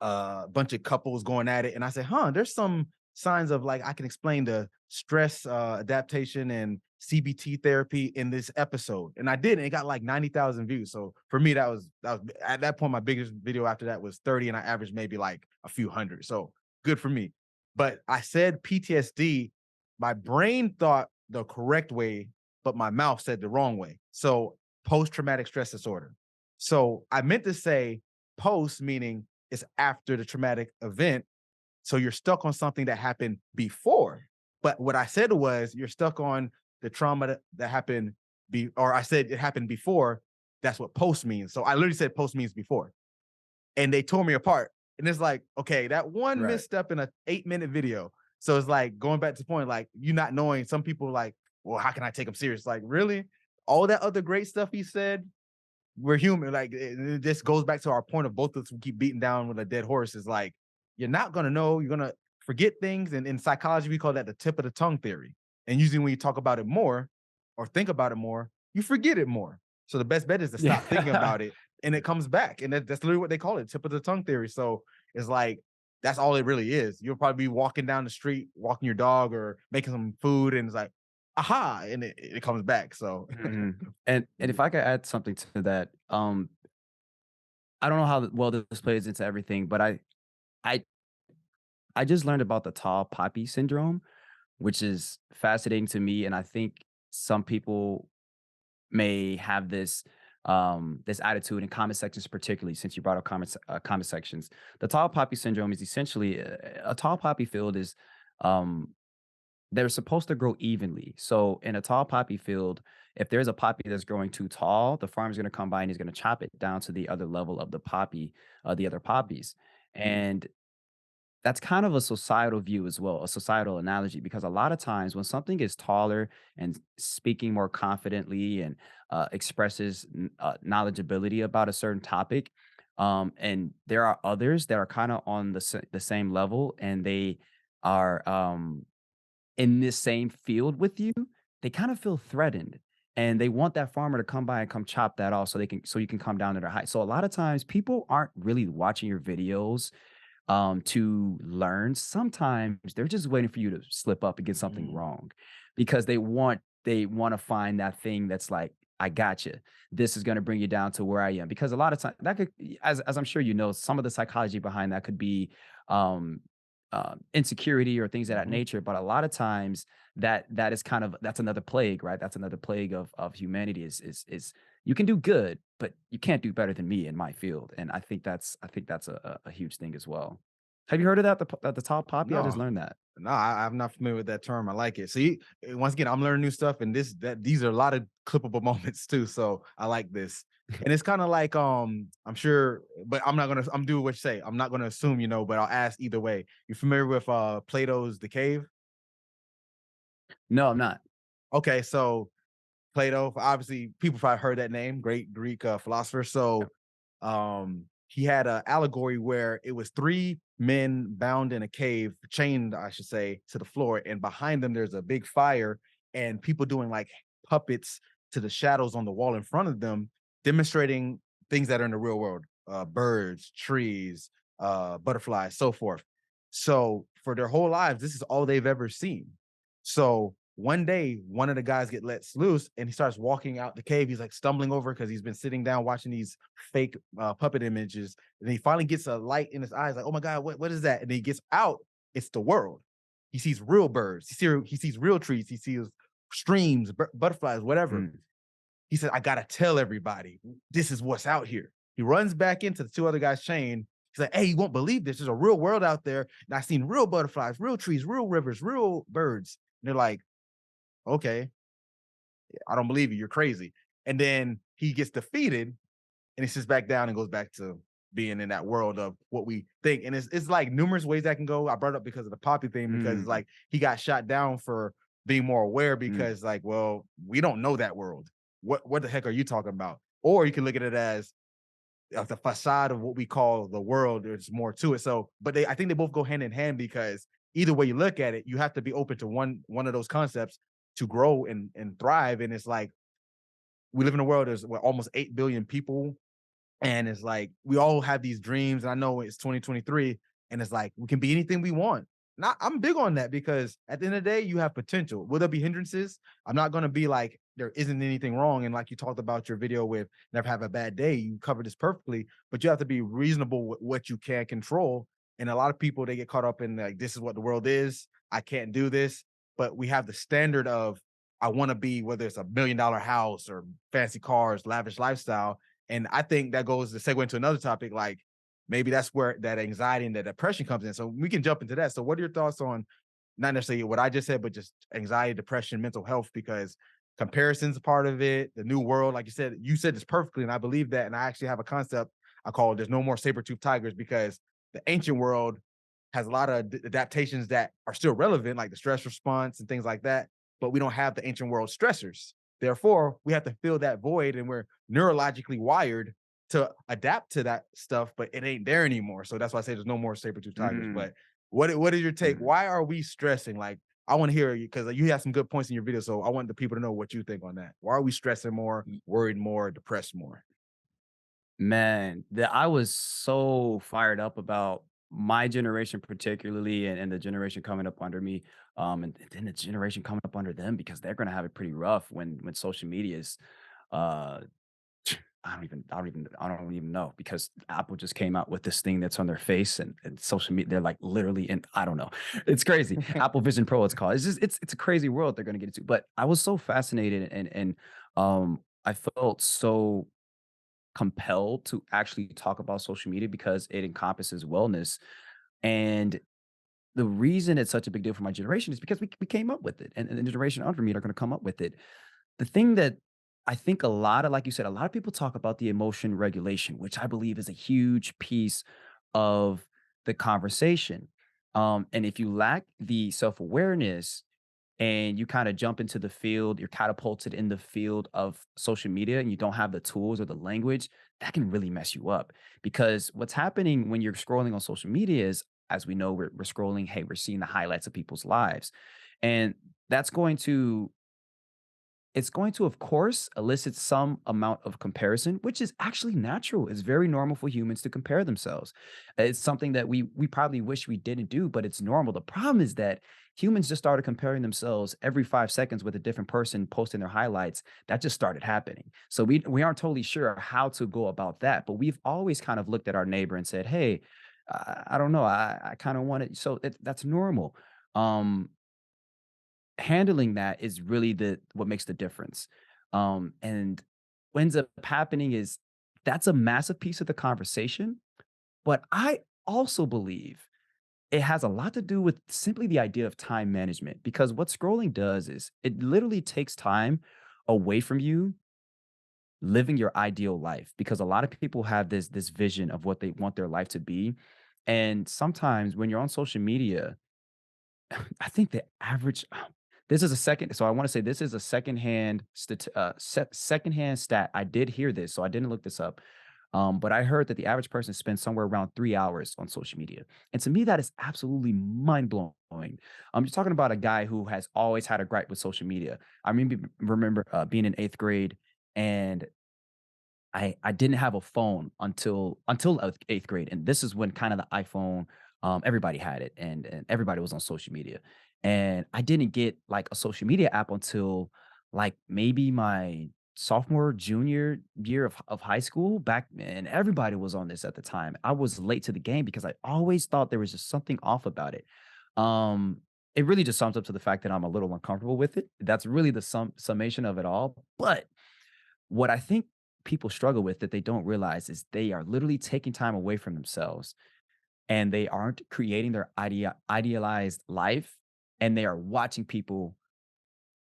a bunch of couples going at it. And I said, there's some signs of like I can explain the stress adaptation and CBT therapy in this episode. And I did, and it got like 90,000 views. So for me, that was at that point, my biggest video after that was 30, and I averaged maybe like a few hundred. So good for me. But I said PTSD, my brain thought the correct way, but my mouth said the wrong way. So post-traumatic stress disorder. So I meant to say post, meaning it's after the traumatic event. So you're stuck on something that happened before. But what I said was you're stuck on the trauma that happened or I said it happened before. That's what post means. So I literally said post means before. And they tore me apart. And it's like, okay, that one Right. misstep in a 8-minute video. So it's like going back to the point, like you not knowing, some people like, well, how can I take him serious? Like, really? All that other great stuff he said, we're human. Like this goes back to our point of both of us who keep beating down with a dead horse. Is like you're not gonna know. You're gonna forget things, and in psychology we call that the tip of the tongue theory. And usually when you talk about it more or think about it more, you forget it more. So the best bet is to stop thinking Yeah. about it, and it comes back. And that's literally what they call it, tip of the tongue theory. So it's like that's all it really is. You'll probably be walking down the street, walking your dog or making some food, and it's like, aha, and it comes back. So Mhm. And if I could add something to that, I don't know how well this plays into everything, but I I just learned about the tall poppy syndrome, which is fascinating to me, and I think some people may have this attitude in comment sections, particularly since you brought up comment sections. The tall poppy syndrome is essentially a tall poppy field is um, they're supposed to grow evenly. So in a tall poppy field, if there's a poppy that's growing too tall, the farmer's going to come by and he's going to chop it down to the other level of the poppy, the other poppies. And that's kind of a societal view as well, a societal analogy, because a lot of times when something is taller and speaking more confidently and expresses knowledgeability about a certain topic, and there are others that are kind of on the same level and they are in this same field with you, they kind of feel threatened and they want that farmer to come by and come chop that off so you can come down to their height. So a lot of times people aren't really watching your videos to learn. Sometimes they're just waiting for you to slip up and get something Mhm. wrong because they want to find that thing that's like, I got you. This is going to bring you down to where I am. Because a lot of times that could, as I'm sure you know, some of the psychology behind that could be um, insecurity or things of that Mhm. nature. But a lot of times that is kind of that's another plague, right? That's another plague of humanity is you can do good, but you can't do better than me in my field. And I think that's a huge thing as well. Have you heard of that? The top poppy? I just No, learned that. no, I'm not familiar with that term. I like it. See, once again, I'm learning new stuff, and these are a lot of clippable moments too. So I like this, and it's kind of like I'm sure, but I'm doing what you say. I'm not gonna assume, but I'll ask either way. You familiar with Plato's The Cave? No, I'm not. Okay, so Plato, obviously, people probably heard that name, great Greek philosopher. So he had an allegory where it was three men bound in a cave, chained, I should say, to the floor, and behind them there's a big fire, and people doing like puppets to the shadows on the wall in front of them, demonstrating things that are in the real world, birds, trees, butterflies, so forth. So for their whole lives, this is all they've ever seen. So one day, one of the guys get let loose, and he starts walking out the cave. He's like stumbling over because he's been sitting down watching these fake puppet images. And he finally gets a light in his eyes, like, "Oh my god, what is that?" And he gets out. It's the world. He sees real birds. He sees real trees. He sees streams, butterflies, whatever. Mm, He said, "I gotta tell everybody this is what's out here." He runs back into the two other guys' chain. He's like, "Hey, you won't believe this. There's a real world out there, and I've seen real butterflies, real trees, real rivers, real birds." And they're like, "Okay, I don't believe you. You're crazy." And then he gets defeated, and he sits back down and goes back to being in that world of what we think. And it's like numerous ways that can go. I brought it up because of the Poppy thing, because it's mm, like he got shot down for being more aware, mm, because like, well, we don't know that world. What the heck are you talking about? Or you can look at it as of the facade of what we call the world. There's more to it. So, but I think they both go hand in hand because either way you look at it, you have to be open to one of those concepts to grow and thrive. And it's like we live in a world. There's what, almost 8 billion people, and it's like we all have these dreams. And I know it's 2023, and it's like we can be anything we want. Not, I'm big on that because at the end of the day, you have potential. Will there be hindrances? I'm not gonna be like there isn't anything wrong. And like you talked about your video with never have a bad day, you covered this perfectly, but you have to be reasonable with what you can control. And a lot of people they get caught up in like this is what the world is. I can't do this. But we have the standard of I want to be whether it's $1 million house or fancy cars, lavish lifestyle, and I think that goes to segue into another topic, like maybe that's where that anxiety and that depression comes in. So we can jump into that. So what are your thoughts on not necessarily what I just said, but just anxiety, depression, mental health? Because comparison's a part of it, the new world, like you said this perfectly, and I believe that. And I actually have a concept I call there's no more saber-toothed tigers because the ancient world has a lot of adaptations that are still relevant, like the stress response and things like that. But we don't have the ancient world stressors. Therefore, we have to fill that void, and we're neurologically wired to adapt to that stuff, but it ain't there anymore. So that's why I say there's no more saber-tooth tigers. Mm, But what is your take? mm. Why are we stressing? Like, I want to hear you because you have some good points in your video. So I want the people to know what you think on that. Why are we stressing more, Y worried more, depressed more? Man, that I was so fired up about my generation particularly and the generation coming up under me, and then the generation coming up under them because they're gonna have it pretty rough when social media is, uh I don't even know because Apple just came out with this thing that's on their face and social media. They're like literally in I don't know. It's crazy. Apple Vision Pro, it's called. It's just it's a crazy world they're gonna get into. But I was so fascinated and I felt so compelled to actually talk about social media because it encompasses wellness. And the reason it's such a big deal for my generation is because we came up with it and the generation under me are going to come up with it. The thing that I think a lot of, like you said, a lot of people talk about the emotion regulation, which I believe is a huge piece of the conversation. And if you lack the self awareness and you kind of jump into the field, you're catapulted in the field of social media and you don't have the tools or the language, that can really mess you up. Because what's happening when you're scrolling on social media is, as we know, we're scrolling, hey, we're seeing the highlights of people's lives. And that's going to it's going to, of course, elicit some amount of comparison, which is actually natural. It's very normal for humans to compare themselves. It's something that we probably wish we didn't do, but it's normal. The problem is that humans just started comparing themselves every 5 seconds with a different person posting their highlights. That just started happening. So we aren't totally sure how to go about that, but we've always kind of looked at our neighbor and said, "Hey, I don't know, I kind of want it." So that's normal. Um, Handling that is really the what makes the difference. And what ends up happening is that's a massive piece of the conversation. But I also believe it has a lot to do with simply the idea of time management because what scrolling does is it literally takes time away from you living your ideal life because a lot of people have this vision of what they want their life to be. And sometimes when you're on social media, I think the average this is a second so I wanna say this is a secondhand stat. I did hear this, so I didn't look this up. But I heard that the average person spends somewhere around 3 hours on social media. And to me, that is absolutely mind blowing. You're talking about a guy who has always had a gripe with social media. I remember being in 8th grade and I didn't have a phone until 8th grade, and this is when kind of the iPhone, everybody had it, and everybody was on social media, and I didn't get, like, a social media app until, like, maybe my sophomore, junior year of high school back and everybody was on this at the time. I was late to the game because I always thought there was just something off about it. It really just sums up to the fact that I'm a little uncomfortable with it. That's really the summation of it all, but what I think people struggle with that they don't realize is they are literally taking time away from themselves and they aren't creating their idealized life and they are watching people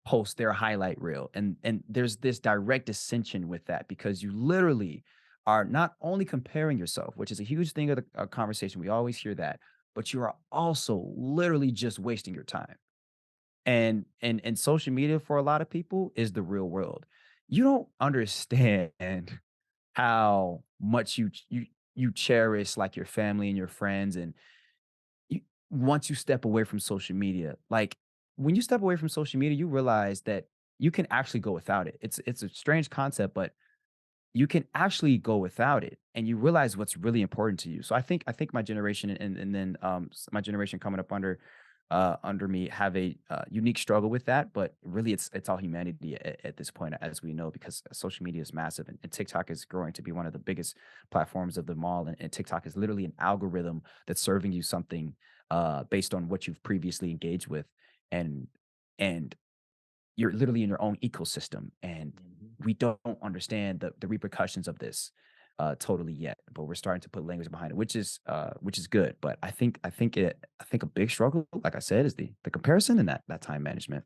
post their highlight reel and there's this direct dissension with that because you literally are not only comparing yourself, which is a huge thing of the conversation, we always hear that, but you are also literally just wasting your time. And social media for a lot of people is the real world. You don't understand how much you cherish like your family and your friends, and you, once you step away from social media, like when you step away from social media, you realize that you can actually go without it. It's a strange concept, but you can actually go without it, and you realize what's really important to you. So I think my generation, and then my generation coming up under me have a unique struggle with that, but really it's all humanity at this point, as we know, because social media is massive, and TikTok is growing to be one of the biggest platforms of them all, and TikTok is literally an algorithm that's serving you something based on what you've previously engaged with, and and you're literally in your own ecosystem, and Mhm. we don't understand the repercussions of this totally yet, but we're starting to put language behind it, which is good. But I think a big struggle, like I said, is the comparison and that time management.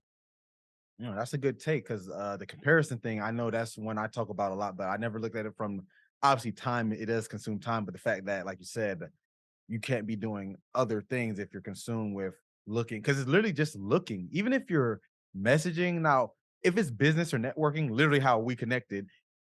You know, that's a good take because the comparison thing, I know that's one I talk about a lot, but I never looked at it from obviously time. It does consume time, but the fact that, like you said, you can't be doing other things if you're consumed with looking, because it's literally just looking. Even if you're messaging now, if it's business or networking, literally how we connected,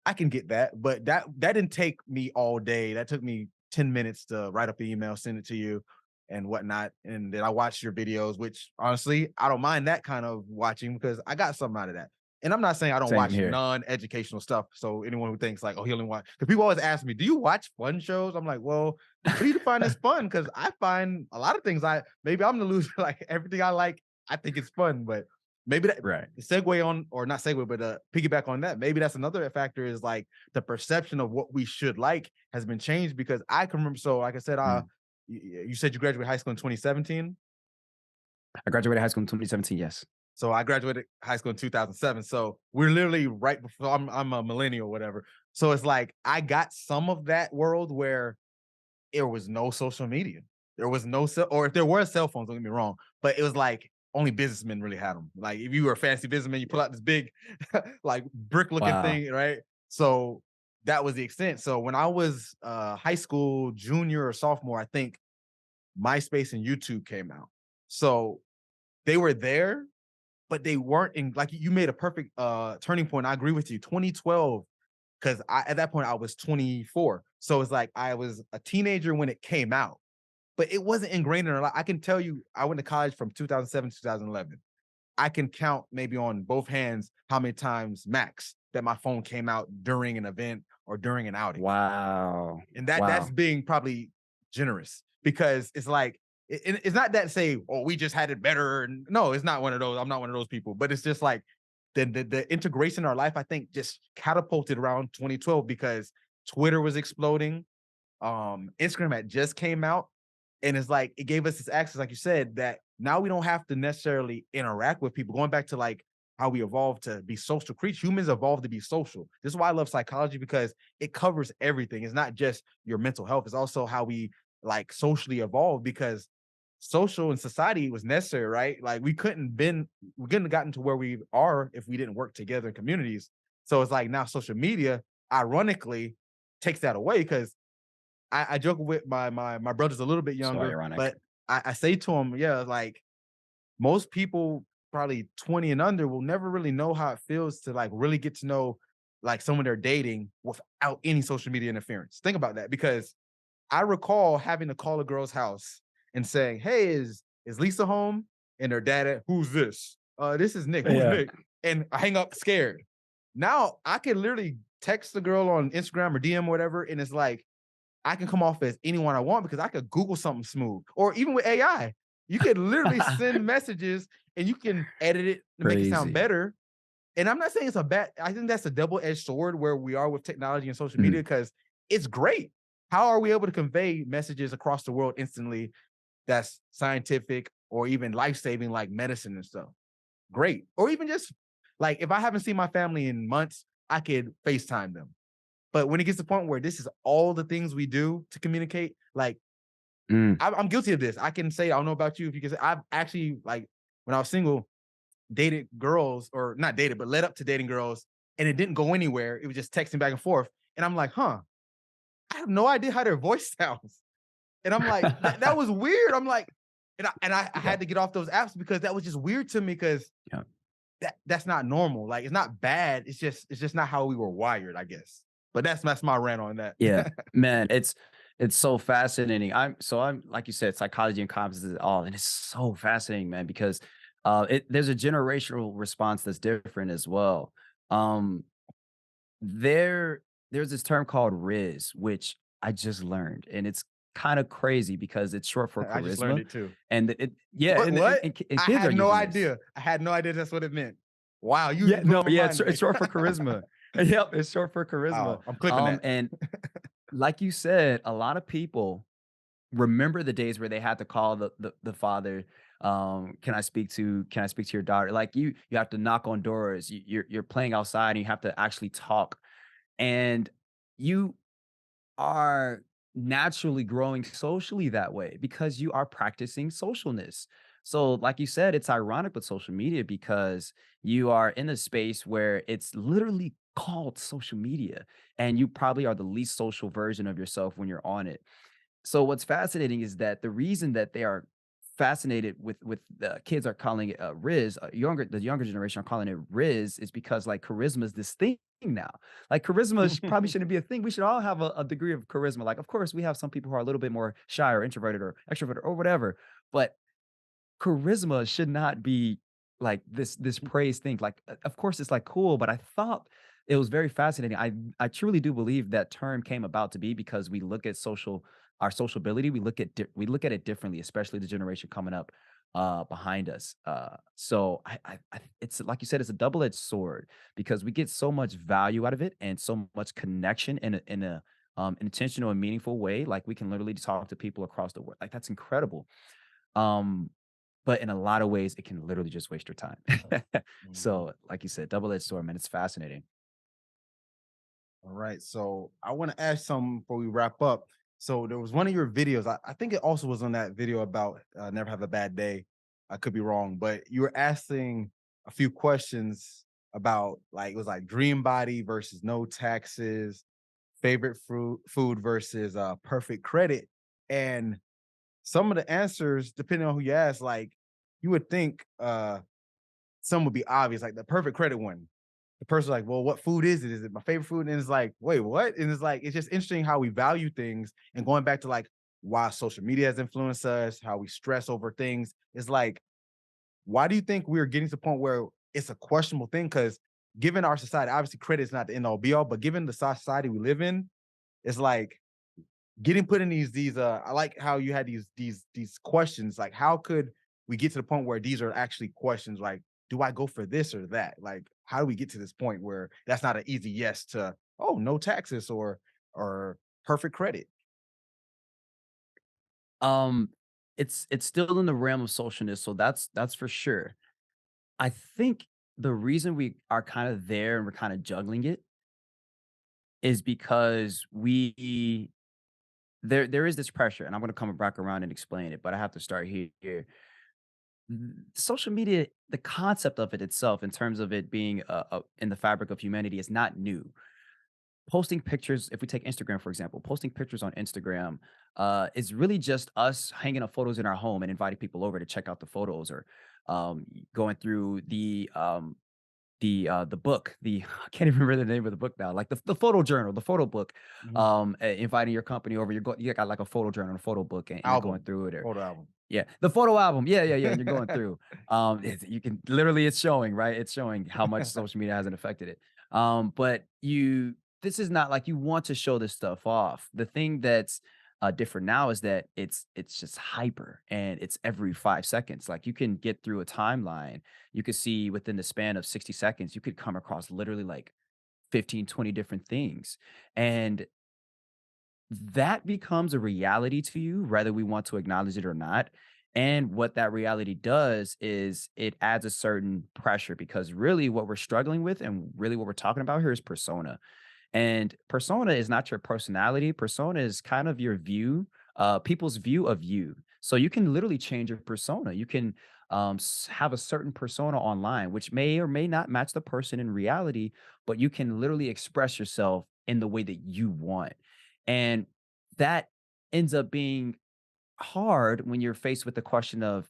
I can get that. But that didn't take me all day. That took me 10 minutes to write up an email, send it to you and whatnot. And then I watched your videos, which honestly, I don't mind that kind of watching because I got something out of that. And I'm not saying I don't Same watch here. non-educational stuff. So anyone who thinks like, oh, he only watch, because people always ask me, do you watch fun shows? I'm like, well, what do you define as fun? Because I find a lot of things maybe I'm the loser, like everything I like, I think it's fun, but maybe that Right. segue on, or not segue, but piggyback on that. Maybe that's another factor is like the perception of what we should like has been changed because I can remember. So, like I said, Mm. you said you graduated high school in 2017. I graduated high school in 2017. Yes. So I graduated high school in 2007. So we're literally right before I'm a millennial, whatever. So it's like I got some of that world where there was no social media. There was no cell, or if there were cell phones, don't get me wrong, but it was like only businessmen really had them. Like if you were a fancy businessman, you pull out this big, like brick looking Wow. thing, right? So that was the extent. So when I was high school, junior or sophomore, I think MySpace and YouTube came out. So they were there, but they weren't in, like you made a perfect turning point. I agree with you. 2012, because at that point I was 24. So it's like I was a teenager when it came out, but it wasn't ingrained in our life. I can tell you, I went to college from 2007 to 2011. I can count maybe on both hands how many times max that my phone came out during an event or during an outing. Wow. And that's Wow. being probably generous because it's like it's not that say, oh, we just had it better. And no, it's not one of those. I'm not one of those people, but it's just like the integration in our life, I think, just catapulted around 2012 because Twitter was exploding. Instagram had just came out, and it's like it gave us this access, like you said, that now we don't have to necessarily interact with people. Going back to like how we evolved to be social creatures, humans evolved to be social. This is why I love psychology because it covers everything. It's not just your mental health; it's also how we like socially evolve because social and society was necessary, right? Like we couldn't have gotten to where we are if we didn't work together in communities. So it's like now social media, ironically, takes that away because I joke with my brother's a little bit So younger, ironic. but I say to him, yeah, like most people probably 20 and under will never really know how it feels to like really get to know like someone they're dating without any social media interference. Think about that because I recall having to call a girl's house and saying, "Hey, is Lisa home?" And her dad, "Who's this? This is Nick. Who's Yeah. Nick?" And I hang up scared. Now I can literally text the girl on Instagram or DM or whatever, and it's like I can come off as anyone I want because I could Google something smooth. Or even with AI, you could literally send messages and you can edit it to make it sound Crazy. better. And I'm not saying it's a bad, I think that's a double-edged sword where we are with technology and social media Mhm. because it's great. How are we able to convey messages across the world instantly that's scientific or even life-saving like medicine and stuff? Great. Or even just like if I haven't seen my family in months, I could FaceTime them. But when it gets to the point where this is all the things we do to communicate, like Mm. I'm guilty of this. I can say, I don't know about you if you can say, I've actually like when I was single, dated girls or not dated, but led up to dating girls, and it didn't go anywhere. It was just texting back and forth. And I'm like, huh, I have no idea how their voice sounds. And I'm like, that was weird. I'm like, I had Yep. to get off those apps because that was just weird to me because Yep. that's not normal. Like it's not bad. It's just not how we were wired, I guess. But that's my rant on that. Yeah, man, it's so fascinating. I'm like you said, psychology encompasses it all, and it's so fascinating, man, because there's a generational response that's different as well. Um, there's this term called Riz, which I just learned, and it's kind of crazy because it's short for I just learned charisma, it too. and it yeah, What? What? and I kids are had no using this. idea. I had no idea that's what it meant. Wow, you Yeah, blew no, my yeah, mind it's today. short for charisma. Yep, it's short for charisma. Wow, I'm clipping that. And like you said, a lot of people remember the days where they had to call the father, can I speak to your daughter? Like you have to knock on doors. You're playing outside and you have to actually talk. And you are naturally growing socially that way because you are practicing socialness. So, like you said, it's ironic with social media because you are in a space where it's literally called social media, and you probably are the least social version of yourself when you're on it. So what's fascinating is that the reason that they are fascinated with the kids are calling it Riz, the younger generation are calling it Riz is because like charisma is this thing now. Like charisma probably shouldn't be a thing. We should all have a degree of charisma. Like, of course, we have some people who are a little bit more shy or introverted or extroverted or whatever, but charisma should not be like this praise thing. Like, of course, it's like cool, but I thought it was very fascinating. I truly do believe that term came about to be because we look at our social ability. We look at it differently, especially the generation coming up behind us. So it's like you said, it's a double edged sword because we get so much value out of it and so much connection in a intentional and meaningful way. Like we can literally talk to people across the world. Like that's incredible. Um, but in a lot of ways, it can literally just waste your time. Mhm. So, like you said, double-edged sword, man, it's fascinating. All right. So I want to ask something before we wrap up. So there was one of your videos. I think it also was on that video about never have a bad day. I could be wrong, but you were asking a few questions about like it was like dream body versus no taxes, favorite food versus perfect credit. And some of the answers, depending on who you ask, like you would think some would be obvious, like the perfect credit one. The person like, well, what food is it? Is it my favorite food? And it's like, wait, what? And it's like, it's just interesting how we value things and going back to like why social media has influenced us, how we stress over things. It's like, why do you think we're getting to the point where it's a questionable thing? Because given our society, obviously credit is not the end all be all, but given the society we live in, it's like getting put in these I like how you had these questions like how could we get to the point where these are actually questions like do I go for this or that, like how do we get to this point where that's not an easy yes to oh no taxes or perfect credit. Um, it's still in the realm of socialness, so that's for sure. I think the reason we are kind of there and we're kind of juggling it is because there is this pressure, and I'm gonna come back around and explain it, but I have to start here. Social media, the concept of it itself, in terms of it being in the fabric of humanity, is not new. Posting pictures, if we take Instagram, for example, posting pictures on Instagram, is really just us hanging up photos in our home and inviting people over to check out the photos or going through the book, I can't even remember the name of the book now, like the photo journal, the photo book, Mhm. inviting your company over. You got like a photo journal, a photo book, and you're going Album, through it, or photo album. yeah, the photo album. Yeah, yeah, yeah. And you're going through. You can literally, it's showing, right? It's showing how much social media hasn't affected it. But this is not like you want to show this stuff off. The thing that's different now is that it's just hyper and it's every 5 seconds. Like you can get through a timeline. You could see within the span of 60 seconds, you could come across literally like 15, 20 different things. And that becomes a reality to you, whether we want to acknowledge it or not. And what that reality does is it adds a certain pressure because really what we're struggling with and really what we're talking about here is persona. And persona is not your personality. Persona is kind of your view, people's view of you. So you can literally change your persona. You can have a certain persona online, which may or may not match the person in reality, but you can literally express yourself in the way that you want. And that ends up being hard when you're faced with the question of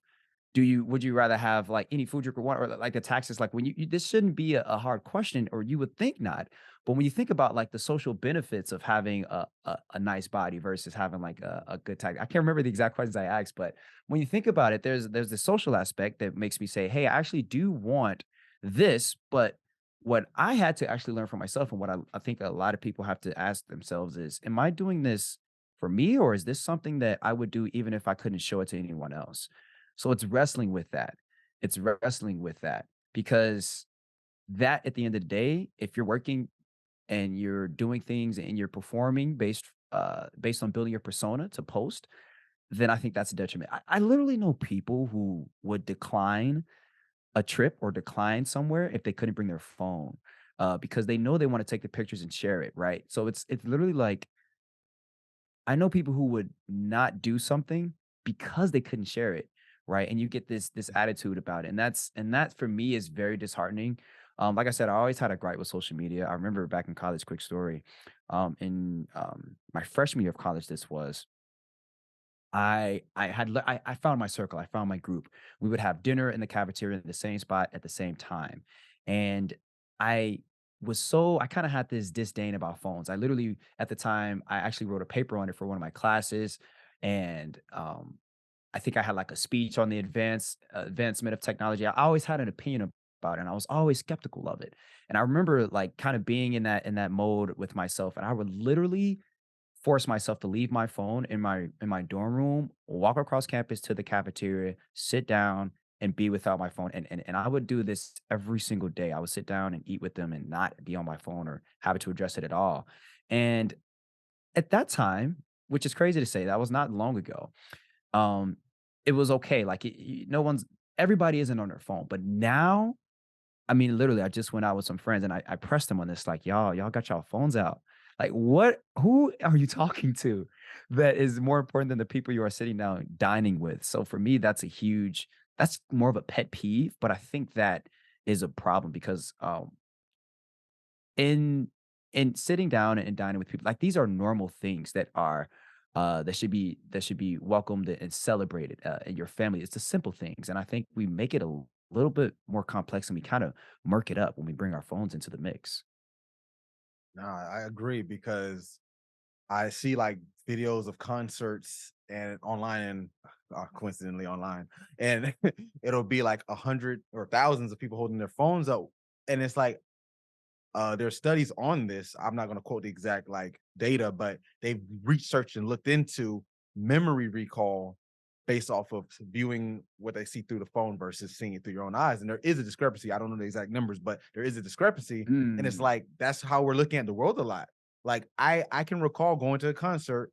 would you rather have like any food, drink, or water, or like the taxes? Like when this shouldn't be a hard question, or you would think not. But when you think about like the social benefits of having a nice body versus having like a good tax, I can't remember the exact questions I asked, but when you think about it, there's the social aspect that makes me say, hey, I actually do want this, but what I had to actually learn for myself, and what I think a lot of people have to ask themselves is, am I doing this for me, or is this something that I would do even if I couldn't show it to anyone else? So it's wrestling with that. It's wrestling with that because that at the end of the day, if you're working and you're doing things and you're performing based on building your persona to post, then I think that's a detriment. I literally know people who would decline a trip or decline somewhere if they couldn't bring their phone because they know they want to take the pictures and share it, right? So it's literally like I know people who would not do something because they couldn't share it, right? And you get this attitude about it, and that for me is very disheartening. Like I said, I always had a gripe with social media. I remember back in college, quick story. In my freshman year of college, this was I found my circle, I found my group. We would have dinner in the cafeteria in the same spot at the same time. And I I kind of had this disdain about phones. I literally at the time I actually wrote a paper on it for one of my classes. And I think I had like a speech on the advancement of technology. I always had an opinion about it, and I was always skeptical of it. And I remember like kind of being in that mode with myself, and I would literally force myself to leave my phone in my dorm room, walk across campus to the cafeteria, sit down, and be without my phone. And I would do this every single day. I would sit down and eat with them and not be on my phone or have it to address it at all. And at that time, which is crazy to say, that was not long ago. Um, it was okay. Like no one's everybody isn't on their phone, but now I mean, literally, I just went out with some friends and I pressed them on this, like, y'all got y'all phones out. Like, what who are you talking to that is more important than the people you are sitting down dining with? So for me, that's more of a pet peeve, but I think that is a problem because in in sitting down and dining with people, like these are normal things that are that should be welcomed and celebrated in your family. It's the simple things. And I think we make it a little bit more complex and we kind of murk it up when we bring our phones into the mix. No, I agree because I see like videos of concerts and online and coincidentally online, and it'll be like 100 or thousands of people holding their phones up, and it's like there's studies on this. I'm not going to quote the exact like data, but they've researched and looked into memory recall based off of viewing what they see through the phone versus seeing it through your own eyes. And there is a discrepancy. I don't know the exact numbers, but there is a discrepancy. And it's Mm. like that's how we're looking at the world a lot. Like I can recall going to a concert.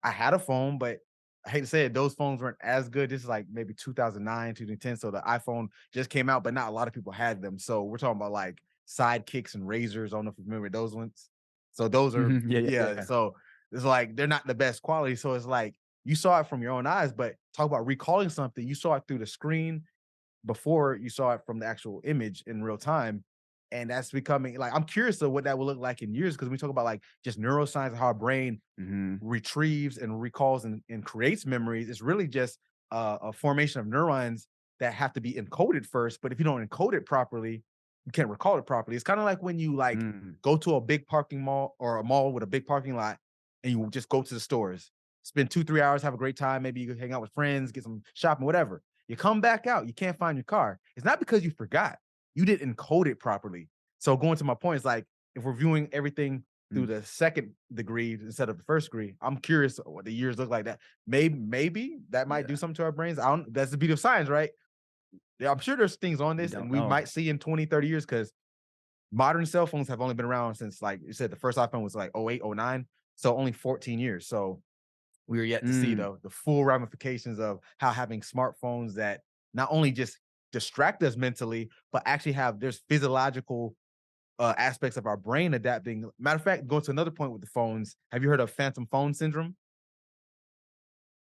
I had a phone, but I hate to say it, those phones weren't as good. This is like maybe 2009, 2010. So the iPhone just came out, but not a lot of people had them. So we're talking about like sidekicks and razors. I don't know if you remember those ones. So those are, Mhm. Yeah, yeah. yeah. So it's like they're not the best quality. So it's like you saw it from your own eyes, but talk about recalling something. You saw it through the screen before you saw it from the actual image in real time. And that's becoming like I'm curious of what that will look like in years because we talk about like just neuroscience, how our brain Mhm. retrieves and recalls and creates memories. It's really just a formation of neurons that have to be encoded first. But if you don't encode it properly, you can't recall it properly. It's kind of like when you like Mm. go to a big parking mall or a mall with a big parking lot and you just go to the stores, spend 2, 3 hours, have a great time. Maybe you can hang out with friends, get some shopping, whatever. You come back out, you can't find your car. It's not because you forgot, you didn't encode it properly. So going to my point is like if we're viewing everything through Mm. the second degree instead of the first degree. I'm curious what the years look like that. Maybe that might do Yeah. something to our brains. I don't that's the beauty of science, right? Yeah, I'm sure there's things on You this and don't we know. might see in 20, 30 years because modern cell phones have only been around since like you said the first iPhone was like '08, '09, so only 14 years. So we're yet to see Mm. the full ramifications of how having smartphones that not only just distract us mentally, but actually have there's physiological aspects of our brain adapting. Matter of fact, going to another point with the phones, have you heard of phantom phone syndrome?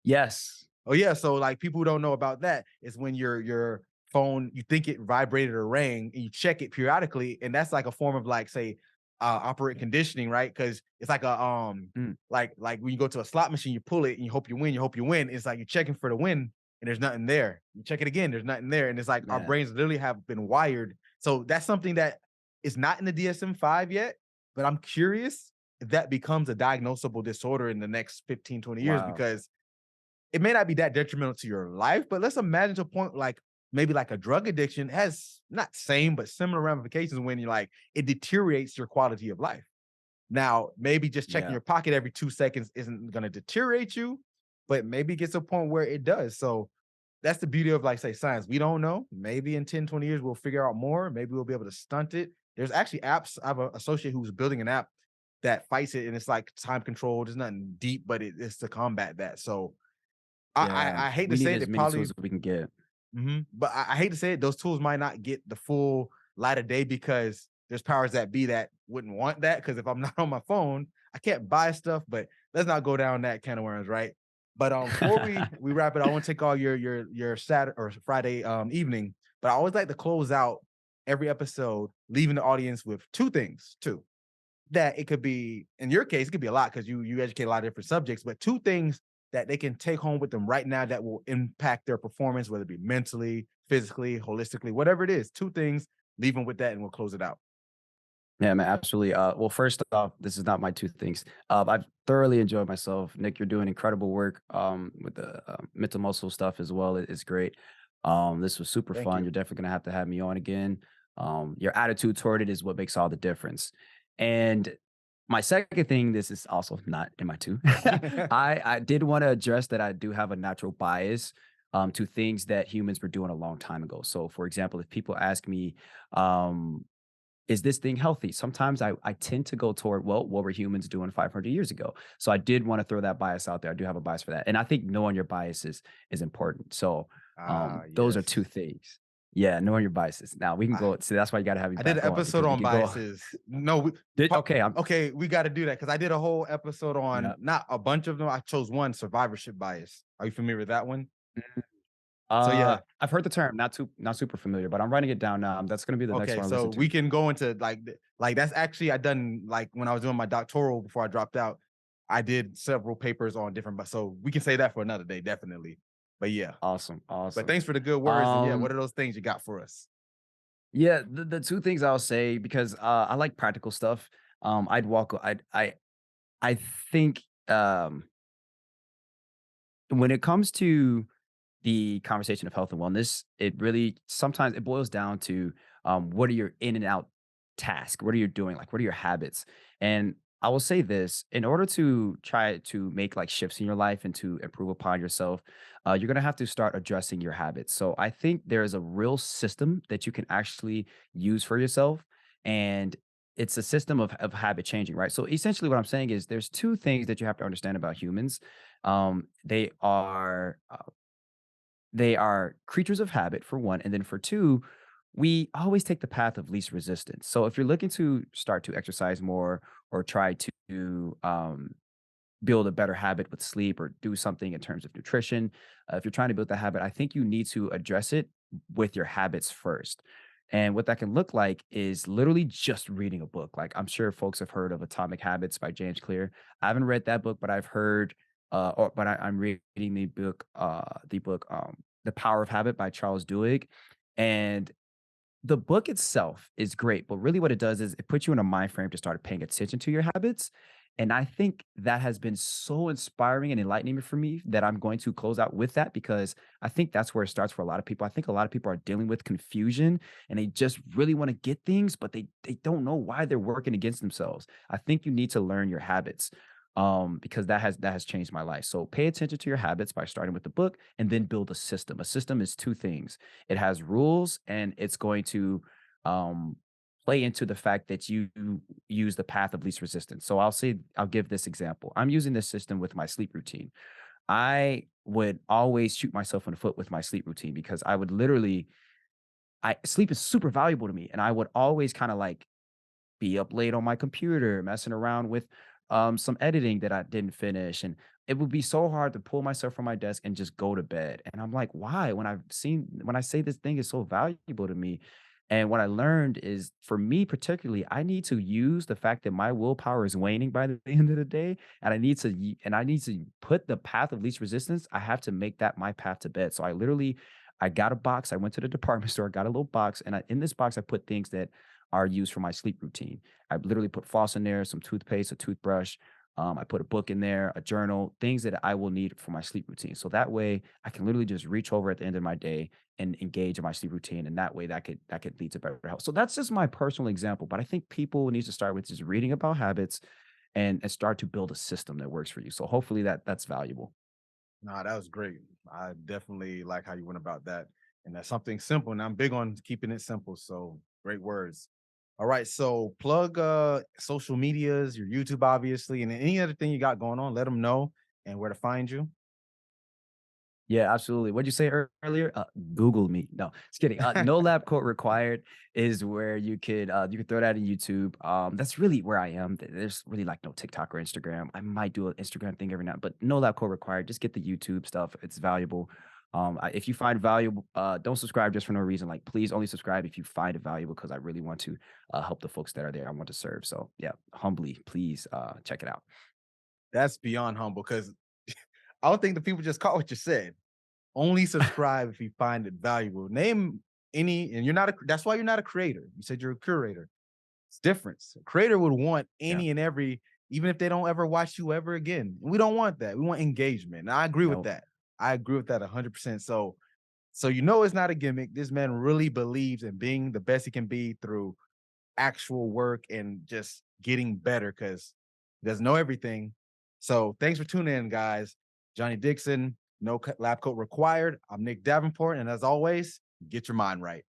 Yes. Oh yeah, so like people who don't know about that is when your phone you think it vibrated or rang and you check it periodically, and that's like a form of like say operant conditioning, right? Because it's like a Mm. like when you go to a slot machine, you pull it and you hope you win, you hope you win. It's like you're checking for the win, and there's nothing there. You check it again, there's nothing there. And it's like our Yeah. brains literally have been wired. So that's something that is not in the DSM-5 yet, but I'm curious if that becomes a diagnosable disorder in the next 15, 20 years, Wow. because it may not be that detrimental to your life, but let's imagine to a point like maybe like a drug addiction has not same but similar ramifications when you like it deteriorates your quality of life. Now, maybe just checking Yeah. your pocket every 2 seconds isn't going to deteriorate you, but maybe it gets to a point where it does. So that's the beauty of like say science. We don't know. Maybe in 10, 20 years we'll figure out more. Maybe we'll be able to stunt it. There's actually apps. I have an associate who's building an app that fights it, and it's like time controlled. There's nothing deep, but it's to combat that. So Yeah. I hate to We need say it, as it many probably tools as we can get. but I hate to say it, those tools might not get the full light of day because there's powers that be that wouldn't want that. Because if I'm not on my phone, I can't buy stuff. But let's not go down that can of worms, right? But before we wrap it, I want to take all your Saturday or Friday evening. But I always like to close out every episode, leaving the audience with two things. Two that it could be in your case, it could be a lot because you educate a lot of different subjects, but two things that they can take home with them right now that will impact their performance, whether it be mentally, physically, holistically, whatever it is. Two things, leave them with that, and we'll close it out. Yeah, man, absolutely. Well, first off, this is not my two things. I've thoroughly enjoyed myself. Nick, you're doing incredible work with the mental muscle stuff as well. It's great. This was super Thank fun. you. You're definitely gonna have to have me on again. Your attitude toward it is what makes all the difference. And my second thing, this is also not in my two. I did want to address that I do have a natural bias to things that humans were doing a long time ago. So, for example, if people ask me, um, is this thing healthy? Sometimes I tend to go toward, well, what were humans doing 500 years ago? So I did want to throw that bias out there. I do have a bias for that. And I think knowing your biases is important. So those are two Yes. things. Yeah, knowing your biases. Now we can I, go. So that's why you got to have me I did back an on episode because we on can go. biases. No, Okay, I'm okay, we got to do that because I did a whole episode on yeah. not a bunch of them. I chose one, survivorship bias. Are you familiar with that one? Mhm. So yeah, I've heard the term, not super familiar, but I'm writing it down now. That's going to be the next okay, one I so listen we to. can go into like that's actually I done like when I was doing my doctoral before I dropped out. I did several papers on different, but so we can say that for another day, definitely. But yeah, Awesome, but awesome. thanks for the good words and yeah, Um, what are those things you got for us? Yeah, the two things I'll say because I like practical stuff. I'd walk. I think when it comes to the conversation of health and wellness, it really sometimes it boils down to what are your in and out tasks? What are you doing? Like, what are your habits? And I will say this: in order to try to make like shifts in your life and to improve upon yourself, you're gonna have to start addressing your habits. So I think there is a real system that you can actually use for yourself, and it's a system of habit changing, right? So essentially, what I'm saying is there's two things that you have to understand about humans. They are they are creatures of habit, for one, and then for two, we always take the path of least resistance. So if you're looking to start to exercise more or try to build a better habit with sleep or do something in terms of nutrition, if you're trying to build that habit, I think you need to address it with your habits first. And what that can look like is literally just reading a book. Like I'm sure folks have heard of Atomic Habits by James Clear. I haven't read that book, but I've heard, I'm reading the book, The Power of Habit by Charles Duhigg, and the book itself is great, but really what it does is it puts you in a mind frame to start paying attention to your habits. And I think that has been so inspiring and enlightening for me that I'm going to close out with that because I think that's where it starts for a lot of people. I think a lot of people are dealing with confusion and they just really want to get things, but they don't know why they're working against themselves. I think you need to learn your habits because that has changed my life. So pay attention to your habits by starting with the book and then build a system. A system is two things. It has rules and it's going to um, play into the fact that you use the path of least resistance. So I'll give this example. I'm using this system with my sleep routine. I would always shoot myself in the foot with my sleep routine because I would literally I sleep is super valuable to me and I would always kind of like be up late on my computer, messing around with some editing that I didn't finish. And it would be so hard to pull myself from my desk and just go to bed. And I'm like, why? When I say this thing is so valuable to me, And what I learned is for me particularly, I need to use the fact that my willpower is waning by the end of the day, and I need to put the path of least resistance. I have to make that my path to bed. So I got a box. I went to the department store, got a little box, and in this box I put things that are used for my sleep routine. I literally put floss in there, some toothpaste, a toothbrush. I put a book in there, a journal, things that I will need for my sleep routine. So that way I can literally just reach over at the end of my day and engage in my sleep routine. And that way that could lead to better health. So that's just my personal example. But I think people need to start with just reading about habits and start to build a system that works for you. So hopefully that's valuable. Nah, that was great. I definitely like how you went about that. And that's something simple. And I'm big on keeping it simple. So great words. All right. So plug social medias, your YouTube, obviously, and any other thing you got going on, let them know and where to find you. Yeah, absolutely. What'd you say earlier? Google me. No, just kidding. No lab coat required is where you could throw that in YouTube. That's really where I am. There's really like no TikTok or Instagram. I might do an Instagram thing every now, but no lab coat required. Just get the YouTube stuff. It's valuable. If you find valuable, don't subscribe just for no reason. Like, please only subscribe if you find it valuable because I really want to help the folks that are there. I want to serve. So yeah, humbly, please check it out. That's beyond humble because I don't think the people just caught what you said. Only subscribe if you find it valuable. Name any, and you're not a, that's why you're not a creator. You said you're a curator. It's different. A creator would want Yeah. any and every, even if they don't ever watch you ever again. And we don't want that. We want engagement. And I agree with No. that. I agree with that 100%. So you know it's not a gimmick. This man really believes in being the best he can be through actual work and just getting better because he doesn't know everything. So thanks for tuning in, guys. Johnny Dixon, no lab coat required. I'm Nick Davenport, and as always, get your mind right.